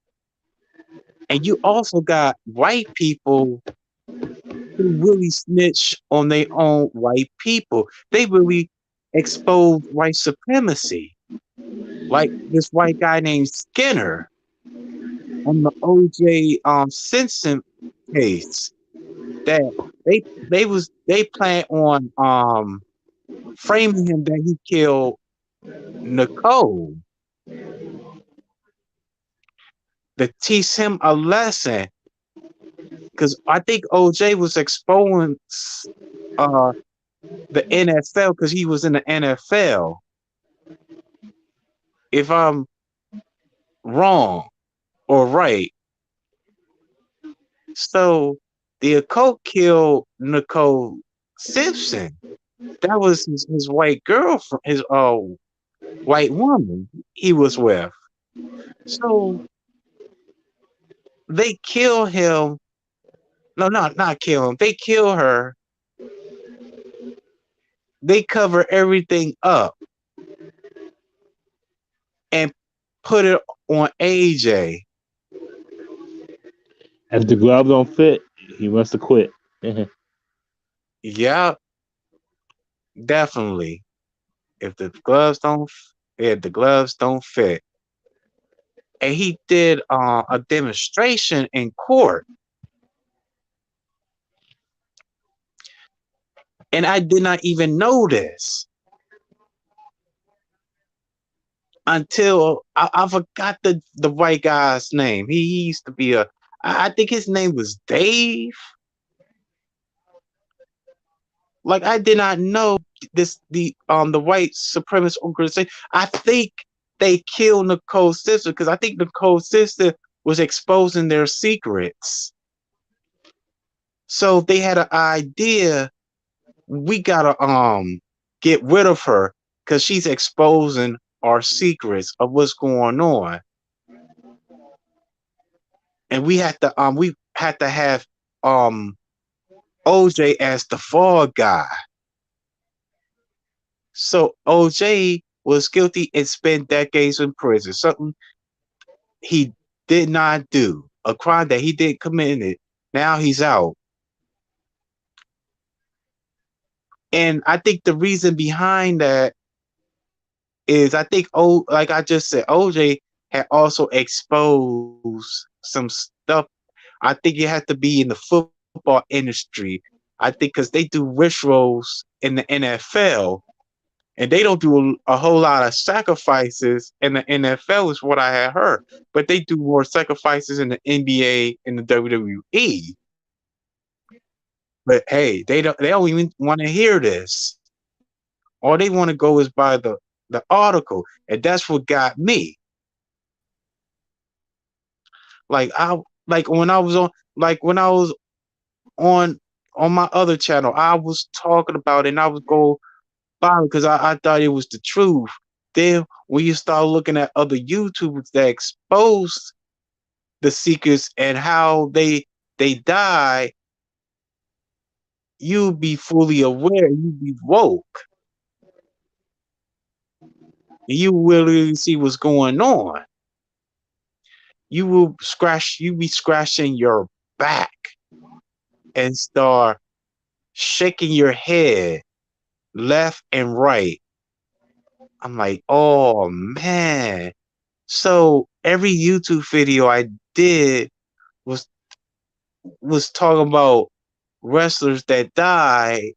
And you also got white people who really snitch on their own white people. They really expose white supremacy. Like this white guy named Skinner on the OJ Simpson case that they plan on framing him that he killed Nicole to teach him a lesson because I think OJ was exposing uh the NFL because he was in the NFL. If I'm wrong or right, so the occult killed Nicole Simpson. That was his white girlfriend, his white woman he was with. So they kill him No, not kill him. They kill her. They cover everything up and put it on AJ. If the glove don't fit, he must have quit. Yeah, definitely. If the gloves don't, if the gloves don't fit, and he did a demonstration in court, and I did not even know this until I forgot the white guy's name. He used to be I think his name was Dave. Like I did not know this the white supremacist organization. I think they killed Nicole's sister because I think Nicole's sister was exposing their secrets. So they had an idea. We gotta get rid of her because she's exposing our secrets of what's going on, and we had to have um OJ as the fall guy. So OJ was guilty and spent decades in prison. Something he did not do, a crime that he didn't commit. It. Now he's out. And I think the reason behind that is I think like I just said, OJ had also exposed some stuff. I think it had to be in the football industry. I think because they do rituals in the NFL and they don't do a whole lot of sacrifices in the NFL is what I had heard, but they do more sacrifices in the NBA and the WWE. But hey, they don't even want to hear this. All they want to go is by the article, and that's what got me. Like I like when I was on like when I was on on my other channel, I was talking about it and I was go by because I thought it was the truth. Then when you start looking at other YouTubers that expose the secrets and how they die, you be fully aware, you be woke, and you will really see what's going on. You be scratching your back and start shaking your head left and right. I'm like, oh man. So every YouTube video I did was was talking about wrestlers that died,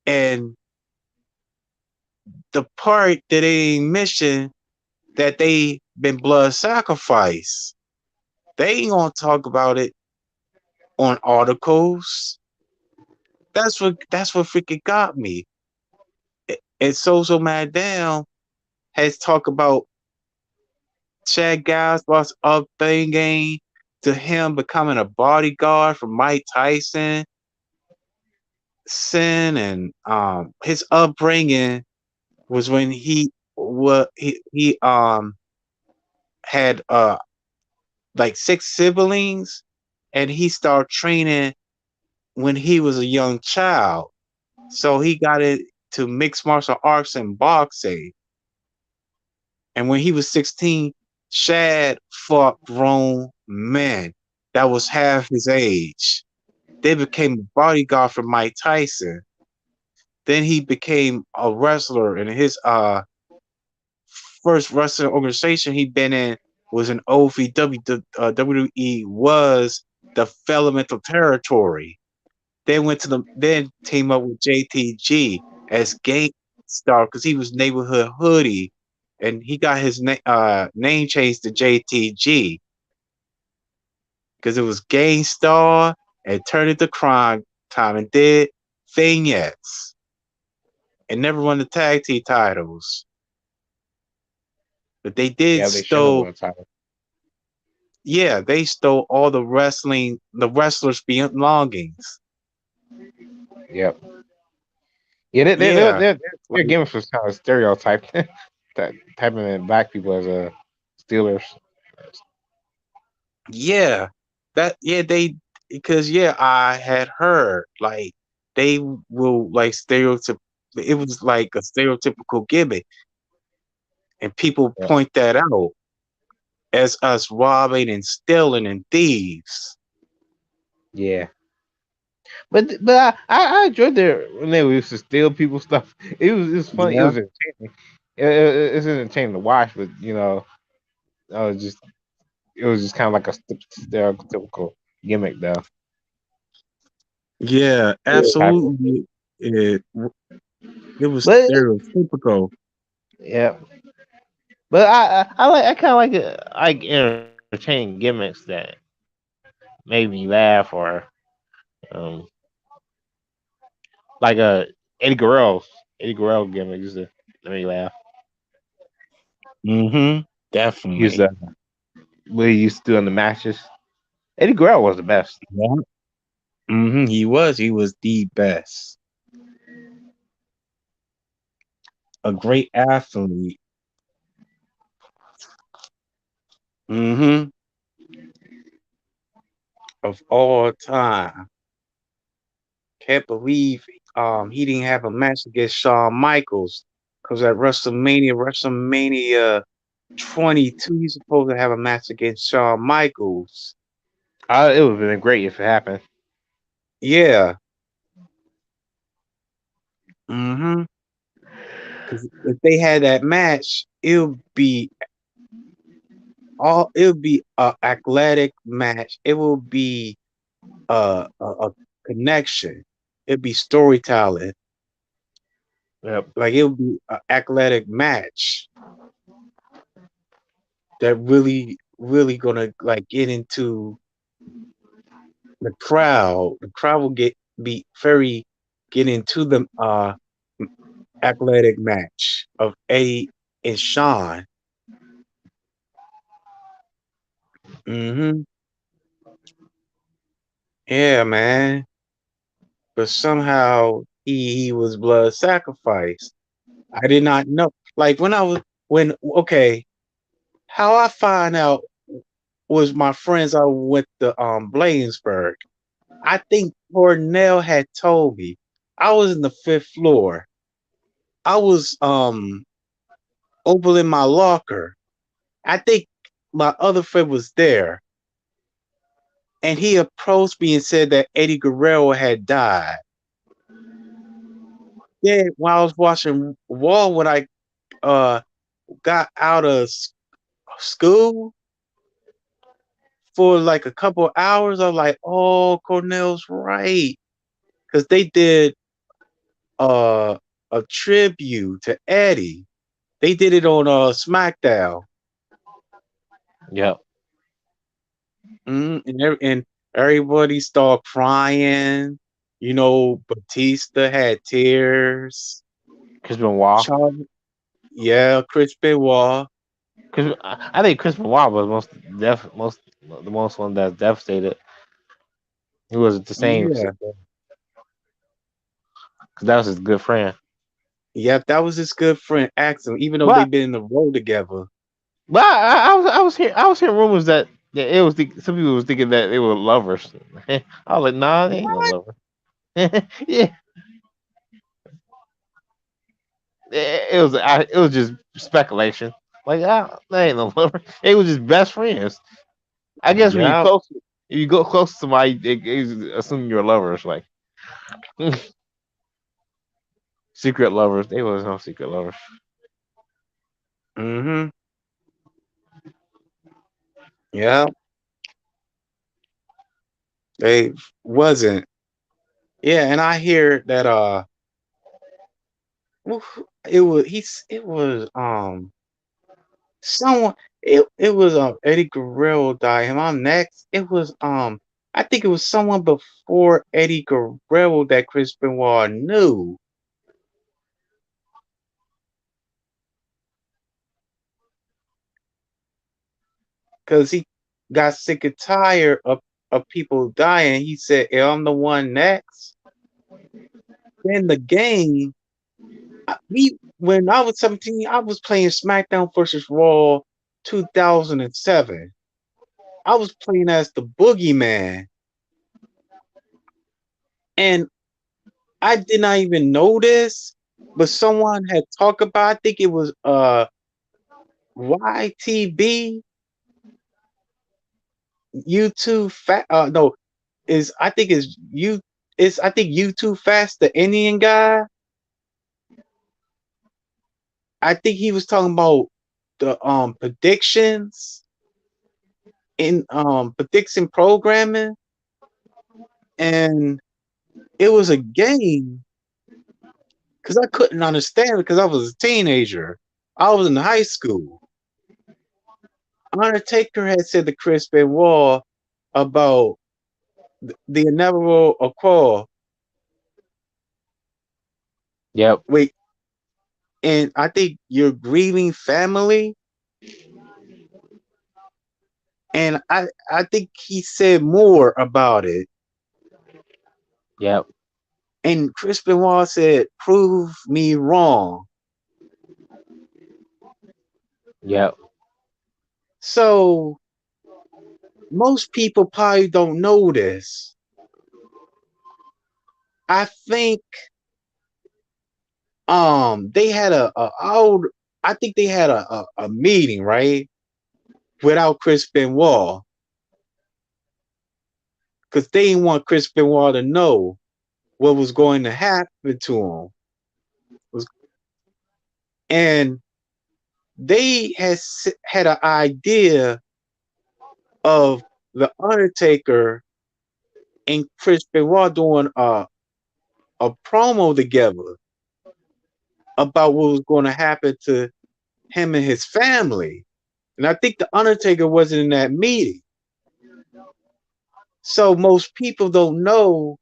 and the part that they ain't mention that they been blood sacrifice. They ain't gonna talk about it on articles. That's what freaking got me. And Social Mad Down has talked about Chad Goswell's upbringing to him becoming a bodyguard for Mike Tyson, sin and his upbringing was when he had like six siblings and he started training when he was a young child. So he got into mixed martial arts and boxing. And when he was 16, Shad fought grown men that was half his age. They became a bodyguard for Mike Tyson. Then he became a wrestler, and his first wrestling organization he been in was an OVW. The WWE was the Fundamental Territory. They went to then team up with JTG as Gang Star because he was Neighborhood Hoodie, and he got his name changed to JTG because it was Gang Star and turned into Crime Time and did vignettes and never won the tag team titles. But they did Yeah, they should have stole, won the title. yeah, they stole all the wrestlers' belongings. Yep. Yeah, Yeah, they're like giving some kind of stereotype that typing in black people as Steelers. yeah, that yeah because yeah, I had heard like they will like stereotyp. It was like a stereotypical gimmick, and people Yeah. point that out as us robbing and stealing and thieves. Yeah. But I enjoyed their when they used to steal people's stuff. It was funny. It Yeah, was entertaining. It's entertaining to watch, but I was just it was just kind of like a stereotypical gimmick though. yeah, Yeah, tackle. absolutely. It it was But stereotypical. yeah, but I kind of like entertaining gimmicks that make me laugh or um like Eddie Guerrero's Eddie Guerrero gimmick used to make me laugh. Mm-hmm. He was Definitely. what he used to do in the matches. Eddie Guerrero was the best. Yeah. Mm-hmm. He was. He was the best. A great athlete. Mm-hmm. Of all time. Can't believe he didn't have a match against Shawn Michaels. Because at WrestleMania 22, he's supposed to have a match against Shawn Michaels. It would have been great if it happened. Yeah. Mm-hmm. Because if they had that match, it would be a athletic match. It will be a connection. It'd be storytelling. Yep. Like it would be an athletic match that really gonna like get into the crowd. The crowd will get into the athletic match of Eddie and Sean. Hmm. Yeah, man. But somehow he was blood sacrificed. I did not know. Like when okay, how I find out was my friends I went to Bladensburg. I think Cornell had told me. I was in the fifth floor. I was opening my locker. I think my other friend was there, and he approached me and said that Eddie Guerrero had died. Then while I was watching Wall, when I uh got out of school for like a couple of hours, I was like, "Oh, Cornell's right," because they did uh a tribute to Eddie. They did it on SmackDown. Yep. And everybody started crying. You know, Batista had tears. Chris Benoit. Charles, yeah, Chris Benoit. I think Chris Benoit was the most one that's devastated. He wasn't the same Yeah, because that was his good friend. yeah, that was his good friend Axel. Even though But they've been in the road together. I was hearing rumors that it was some people was thinking that they were lovers. I was like, nah, they ain't no What? lover. Yeah, it was just speculation. Like, they ain't no lover. They was just best friends. I guess when Yeah. you go close to somebody, they assume you're lovers. Like secret lovers. They was no secret lovers. Mm-hmm. Yeah. They wasn't. Yeah, and I hear that it was someone it was Eddie Guerrero died. Am I next? It was I think it was someone before Eddie Guerrero that Chris Benoit knew because he got sick and tired of people dying. He said, "Yeah, I'm the one next." Then the game, we when I was 17, I was playing SmackDown versus Raw 2007. I was playing as the Boogeyman. And I did not even know this, but someone had talked about. I think it was YTB YouTube. No, is I think is you. It's I think YouTube Fast, the Indian guy. I think he was talking about the predictions in prediction programming, and it was a game because I couldn't understand it because I was a teenager. I was in high school. Undertaker had said to Chris Benoit about the inevitable call. Yep. Wait, and I think your grieving family, and I think he said more about it. Yep. And Chris Benoit said, "Prove me wrong." Yep. So most people probably don't know this. I think they had I think they had a meeting, right? Without Chris Benoit. Because they didn't want Chris Benoit to know what was going to happen to him. And they had an idea of the Undertaker and Chris Benoit doing a promo together about what was going to happen to him and his family. And I think the Undertaker wasn't in that meeting. So most people don't know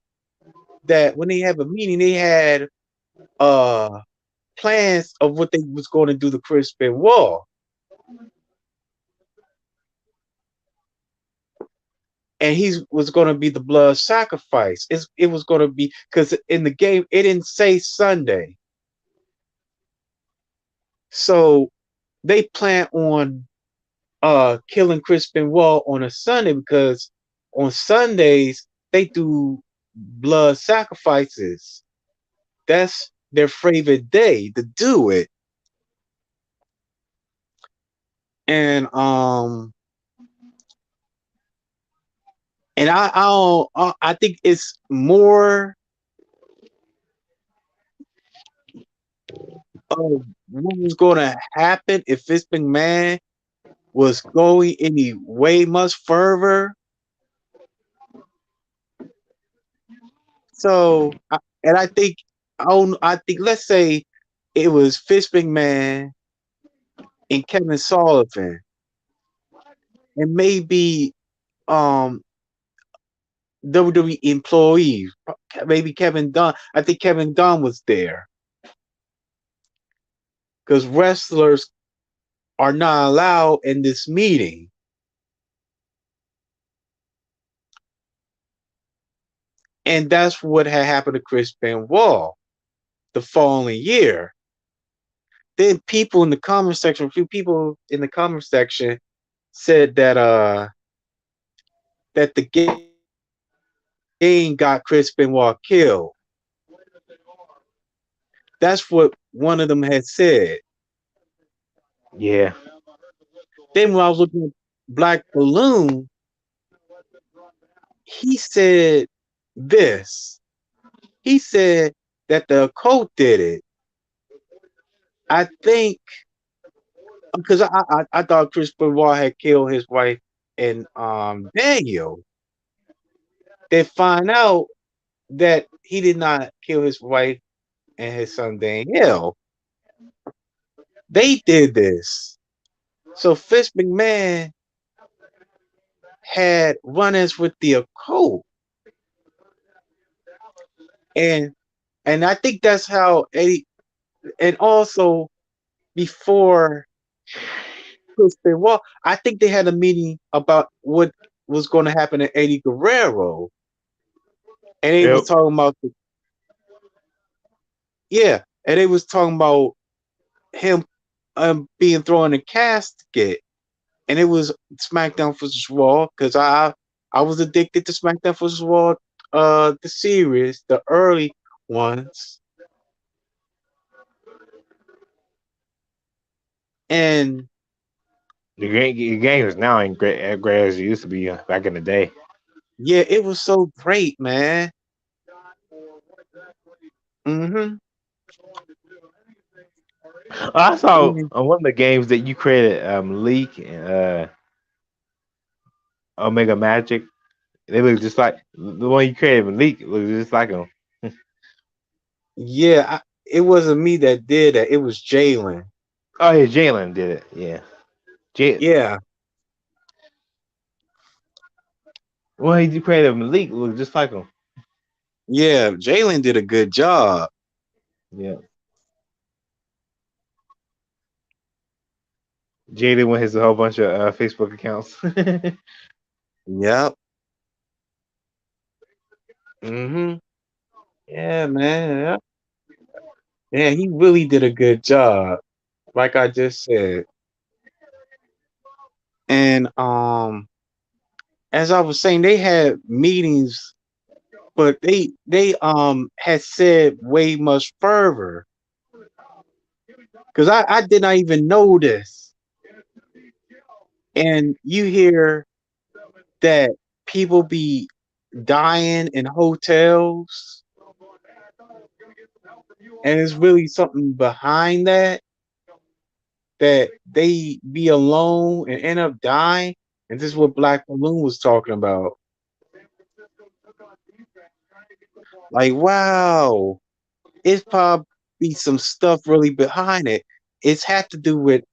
that when they have a meeting, they had uh plans of what they was going to do to Chris Benoit. And he was going to be the blood sacrifice. It was going to be because in the game it didn't say Sunday, so they plan on killing Chris Benoit on a Sunday because on Sundays they do blood sacrifices. That's their favorite day to do it, and I think it's more of what was going to happen if Vince McMahon was going any way much further. So, and I think let's say it was Vince McMahon and Kevin Sullivan, and maybe um WWE employees, maybe Kevin Dunn. I think Kevin Dunn was there because wrestlers are not allowed in this meeting, and that's what had happened to Chris Benoit the following year. Then people in the comment section, a few people in the comment section said that the game got Chris Benoit killed. That's what one of them had said. Yeah. Then when I was looking at Black Balloon, he said this. He said that the occult did it. I think because I thought Chris Benoit had killed his wife and Daniel. They find out that he did not kill his wife and his son Daniel. They did this. So Fitz McMahon had run-ins with the occult, and I think that's how Eddie. And also before Chris Benoit, I think they had a meeting about what was going to happen to Eddie Guerrero, and they was Yep. talking about yeah, and they was talking about him being thrown in a casket, and it was SmackDown vs. Raw because I was addicted to SmackDown vs. Raw the series, the early ones, and The games now ain't great, as great as it used to be back in the day. yeah, it was so great, man. Hmm. I saw And on one of the games that you created, Leak and Omega Magic. They look just like the one you created. Leak looks just like them. yeah, it wasn't me that did that. It was Jalen. Oh yeah, Jalen did it. Yeah, Jalen. Yeah, Well, he created Malik looks just like him. yeah, Jalen did a good job. Yeah, Jalen went his a whole bunch of Facebook accounts. Yep. Hmm. Yeah, man. Yep. Yeah, he really did a good job. Like I just said. And as I was saying, they had meetings, but they had said way much further. Because I did not even know this. And you hear that people be dying in hotels, and it's really something behind that, that they be alone and end up dying. And this is what Black Balloon was talking about. Like, wow, it's probably some stuff really behind it. It's had to do with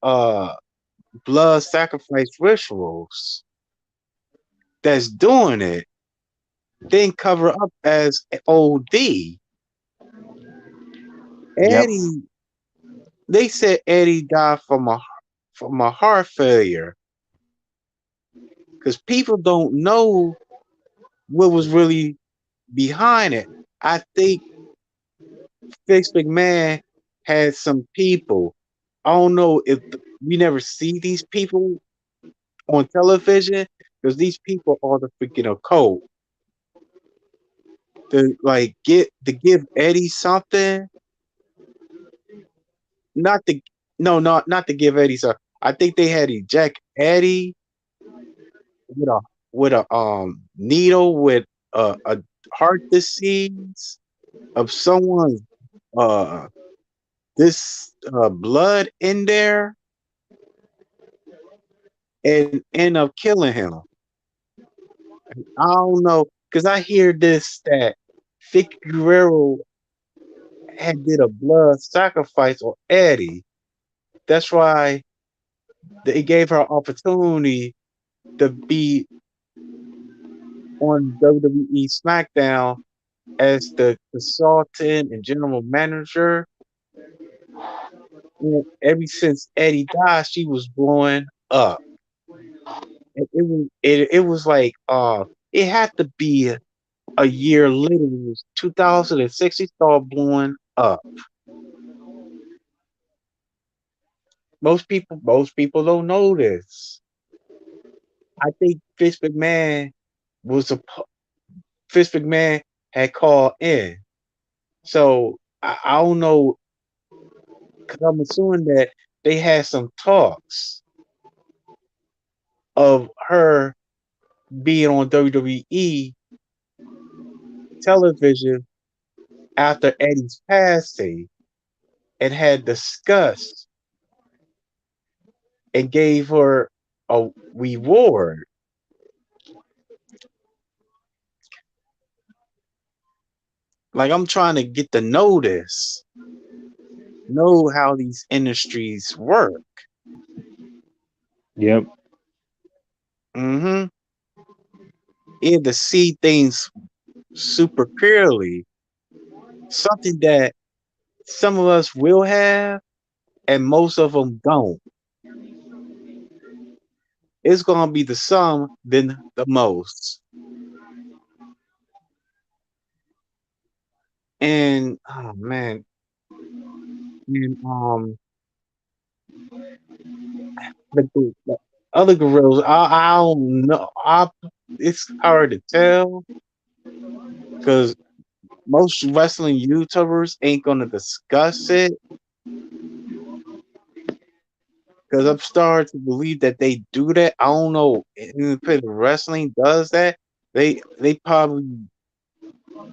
blood sacrifice rituals that's doing it. Then cover up as OD. Yep. Eddie, they said Eddie died from a heart failure because people don't know what was really behind it. I think Fix McMahon had some people. I don't know if we never see these people on television because these people are the freaking occult. To like get to give Eddie something, not to no, not to give Eddie something. I think they had eject Eddie with a needle with a heart disease of someone's uh this blood in there and end up killing him. I don't know because I hear this that Vic Guerrero had did a blood sacrifice on Eddie. That's why they gave her opportunity to be on WWE SmackDown as the consultant and general manager. And ever since Eddie died, she was blowing up. It was like it had to be a year later. It was 2006. She started blowing up. Most people don't know this. I think was a Vince McMahon had called in. So I don't know because I'm assuming that they had some talks of her being on WWE television after Eddie's passing and had discussed and gave her a reward. Like I'm trying to get to know this, know how these industries work. Yep. Hmm. And to see things super clearly, something that some of us will have and most of them don't. It's gonna be the sum than the most. And oh man, and the other gorillas, I don't know. It's hard to tell. because most wrestling YouTubers ain't gonna discuss it. Because I'm starting to believe that they do that. I don't know. Independent wrestling does that. They probably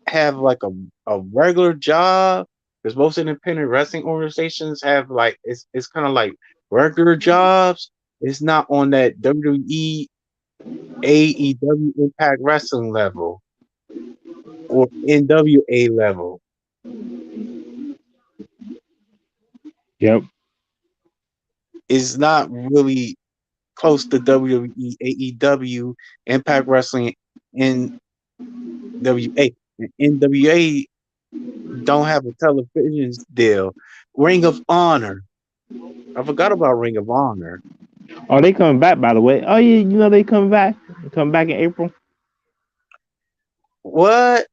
have like a regular job. Because most independent wrestling organizations have like it's kind of like regular jobs. It's not on that WWE, AEW Impact Wrestling level or NWA level. Yep. It's not really close to WWE, AEW, Impact Wrestling, NWA. NWA don't have a television deal. Ring of Honor. I forgot about Ring of Honor. Oh, they coming back, by the way. Oh yeah, they coming back. They coming back in April. What?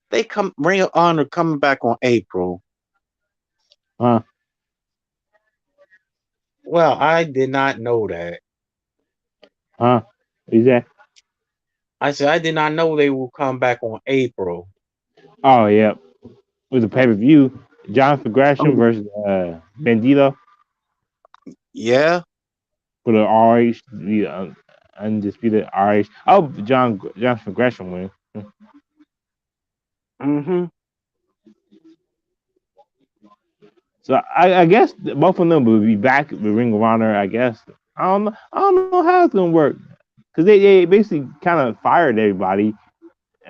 They come Ring of Honor coming back on April. Huh? Well, I did not know that. Huh? Is that? I said I did not know they will come back on April. Oh yeah. With the pay per view, Jonathan Gresham Oh, versus Bandito yeah. for the RH, the undisputed RH. Oh, Jonathan Gresham win. Mm-hmm. So I guess both of them will be back with Ring of Honor. I guess I don't know how it's gonna work because they basically kind of fired everybody.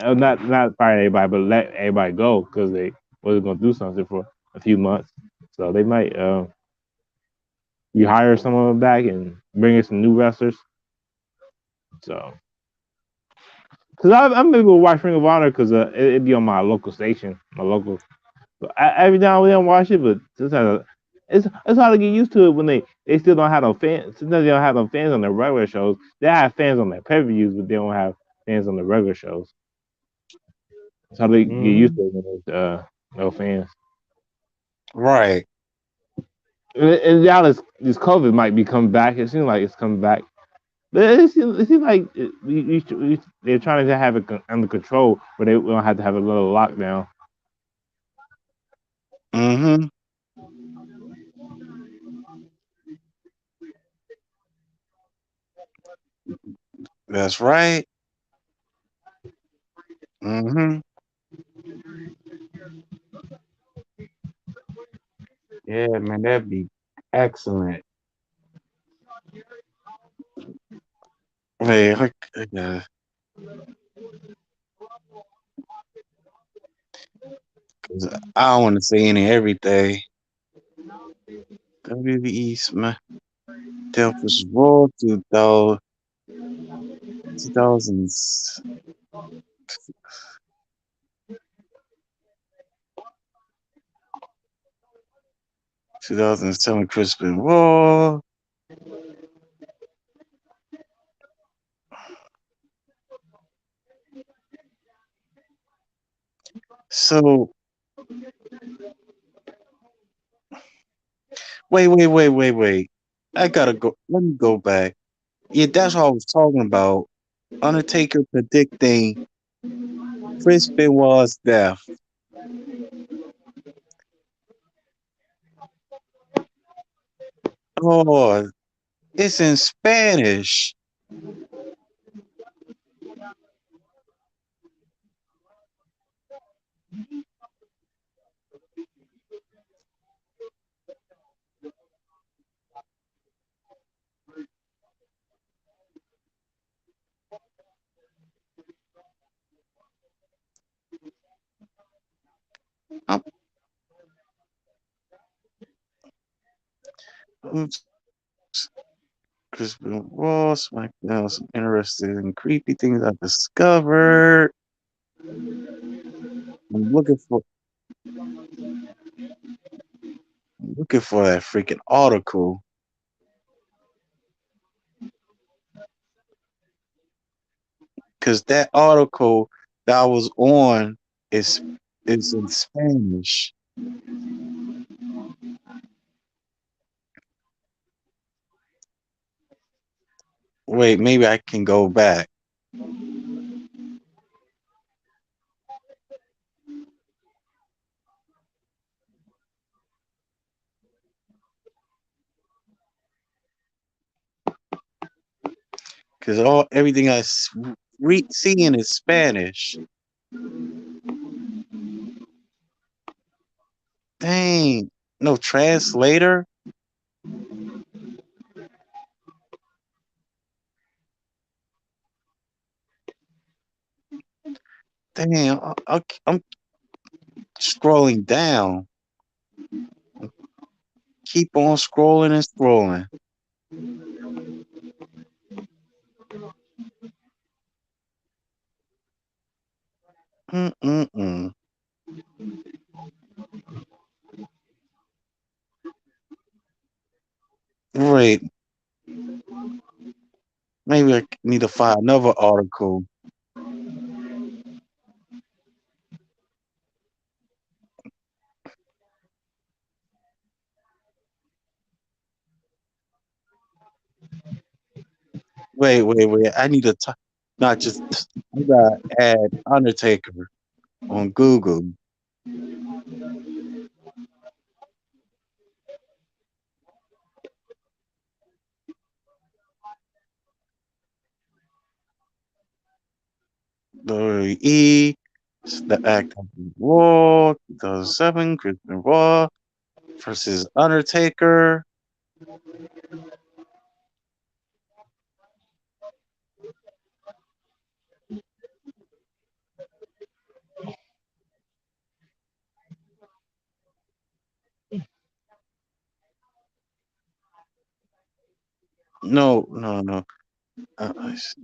Not fired everybody, but let everybody go because they wasn't gonna do something for a few months. So they might rehire some of them back and bring in some new wrestlers. So because I'm able to watch Ring of Honor because it'd be on my local station, my local. But every now and then I watch it, but sometimes it's hard to get used to it when they still don't have no fans. Sometimes they don't have no fans on their regular shows. They have fans on their pay per views, but they don't have fans on the regular shows. It's hard to get used Mm-hmm. to it when there's no fans. Right. And now this COVID might be coming back. It seems like it's coming back. But it seems like they're trying to have it under control, but they don't have to have a little lockdown. Mm-hmm. That's right. Mm-hmm. Yeah, man, that'd be excellent. Wait, cause I don't want to say any everything. WWE SmackDown vs. Raw 2000, 2007 Crispin Raw. So wait. I gotta go. Let me go back. Yeah, that's what I was talking about. Undertaker predicting Chris Benoit's death. Oh, it's in Spanish. I'm, oops. Chris Benoit, SmackDown. Some interesting, creepy things I discovered. I'm looking for that freaking article because that article that I was on is is in Spanish. Wait, maybe I can go back. Because all everything seeing is Spanish. Dang, no translator. Dang, I'm scrolling down. Keep on scrolling and scrolling. Mm-mm-mm. Wait, maybe I need to find another article. Wait. I need to not just. I gotta add Undertaker on Google. WWE, the act of Raw, 2007, Christian Raw versus Undertaker. No. It's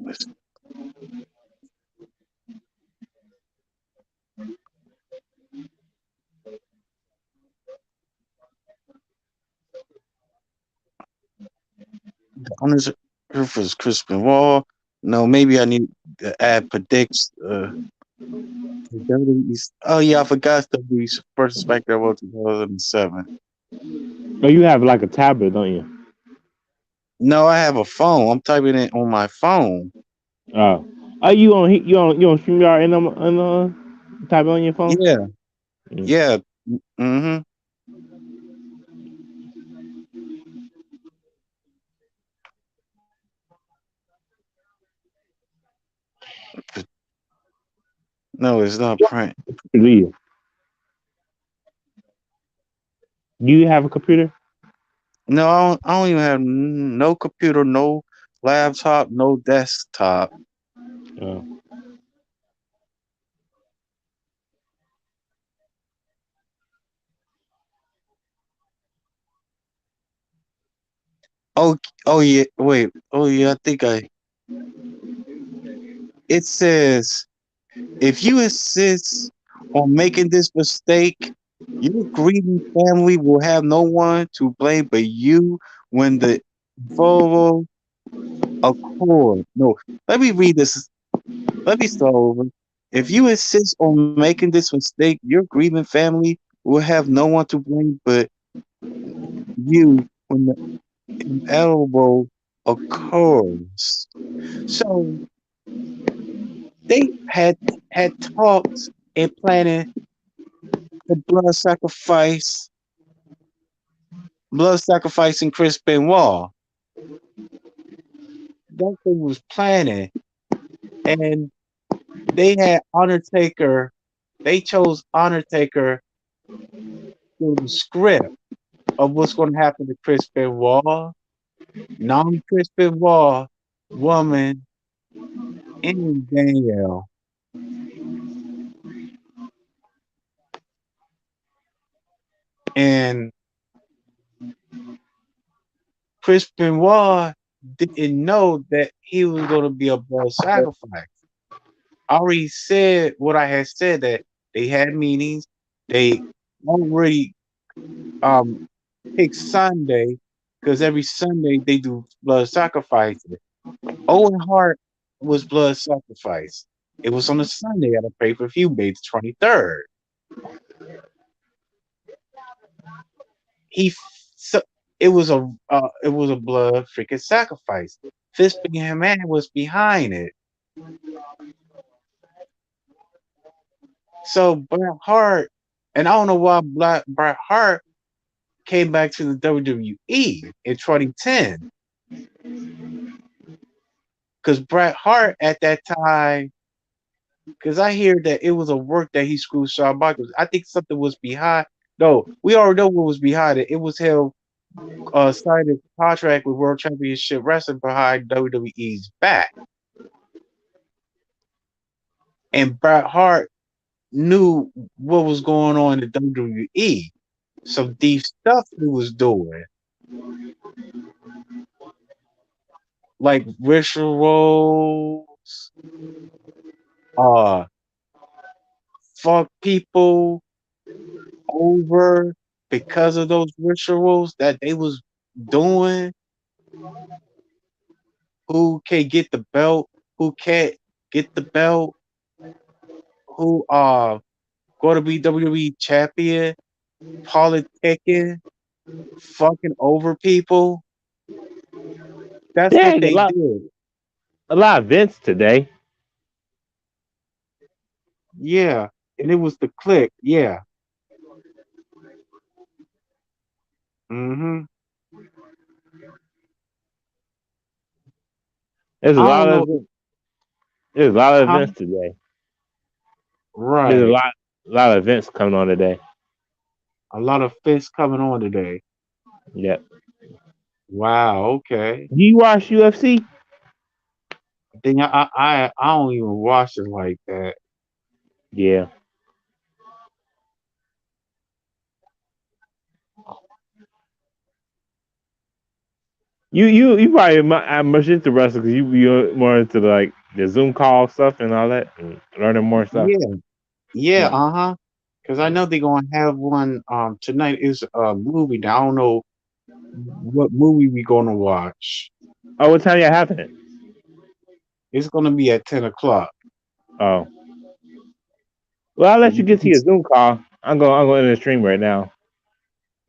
the Undertaker versus Christian Raw. No, maybe I need to add predicts. Oh yeah, I forgot WWE's first SmackDown was 2007. Oh, you have like a tablet, don't you? No, I have a phone. I'm typing it on my phone. Oh, are you on StreamYard and type it on your phone? Yeah, Mm. yeah. Mm-hmm. No, it's not print. Do you? Do you have a computer? No, I don't even have no computer, no laptop, no desktop. Oh. Oh, oh yeah. Wait. Oh yeah. I think I. It says if you insist on making this mistake, your grieving family will have no one to blame but you when the Volvo Accord. No, let me read this. Let me start over. If you insist on making this mistake, your grieving family will have no one to blame but you when the inevitable occurs. So they had talked and planning the blood sacrificing Chris Benoit. That thing was planning, and they had Undertaker. They chose Undertaker for the script of what's going to happen to Chris Benoit, non-Chris Benoit woman, and Danielle. And Chris Benoit didn't know that he was going to be a blood sacrifice. I already said what I had said that they had meetings. They already um picked Sunday because every Sunday they do blood sacrifices. Owen Hart was blood sacrifice. It was on a Sunday at a pay per view, May the 23rd. He so it was a blood freaking sacrifice. Fist Man was behind it. So Bret Hart, and I don't know why Bret Hart came back to the WWE in 2010, because Bret Hart at that time, because I hear that it was a work that he screwed Shawn Michaels. I think something was behind. No, we already know what was behind it. It was him signed a contract with World Championship Wrestling behind WWE's back, and Bret Hart knew what was going on in WWE. Some deep stuff he was doing, like rituals, uh, fuck people over because of those rituals that they was doing. Who can get the belt? Who can't get the belt? Who going to be WWE champion? Politicking, fucking over people. That's what Dang, they did. a lot of events today. Yeah, and it was the click. Yeah. Hmm. There's a I don't lot of know. there's a lot of Huh? events today. There's Right. a lot of events coming on today. A lot of fists coming on today. Yeah. Wow. Okay. Do you watch UFC? Then I don't even watch it like that. Yeah. You probably I'm much into wrestling because you more into the Zoom call stuff and all that and learning more stuff. Yeah. Yeah. Yeah. Uh-huh. Because I know they're gonna have one tonight is a movie. Now I don't know what movie we gonna watch. Oh, what time y'all having it? It's gonna be at 10 o'clock. Oh, well, I'll let you get to your Zoom call. I'm going to the stream right now.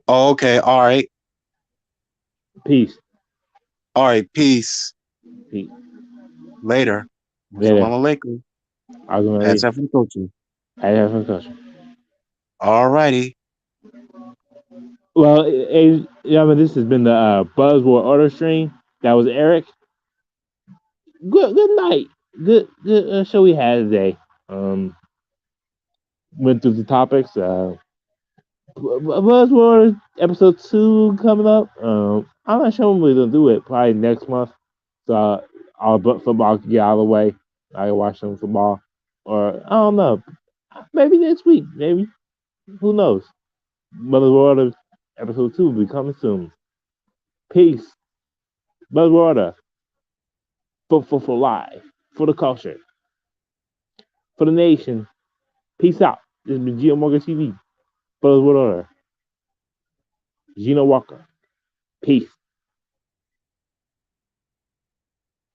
Oh, okay. All right. Peace. All right. Peace. Peace. Later. Later. Assalamu alaikum. I was going to Asafin coaching. I have a question. All righty. Well, yeah, I mean, this has been the Buzzword Order stream. That was Eric. Good night. Good show we had today. Went through the topics. Buzzword episode 2 coming up. I'm not sure when we're gonna do it. Probably next month. So all but football can get out of the way. I can watch some football, or I don't know. Maybe next week. Maybe who knows? Buzzword episode 2 will be coming soon. Peace. Buzzword for life, for the culture, for the nation. Peace out. This has been Geo Morgan TV. Buzzword Order. Gino Walker. Peace.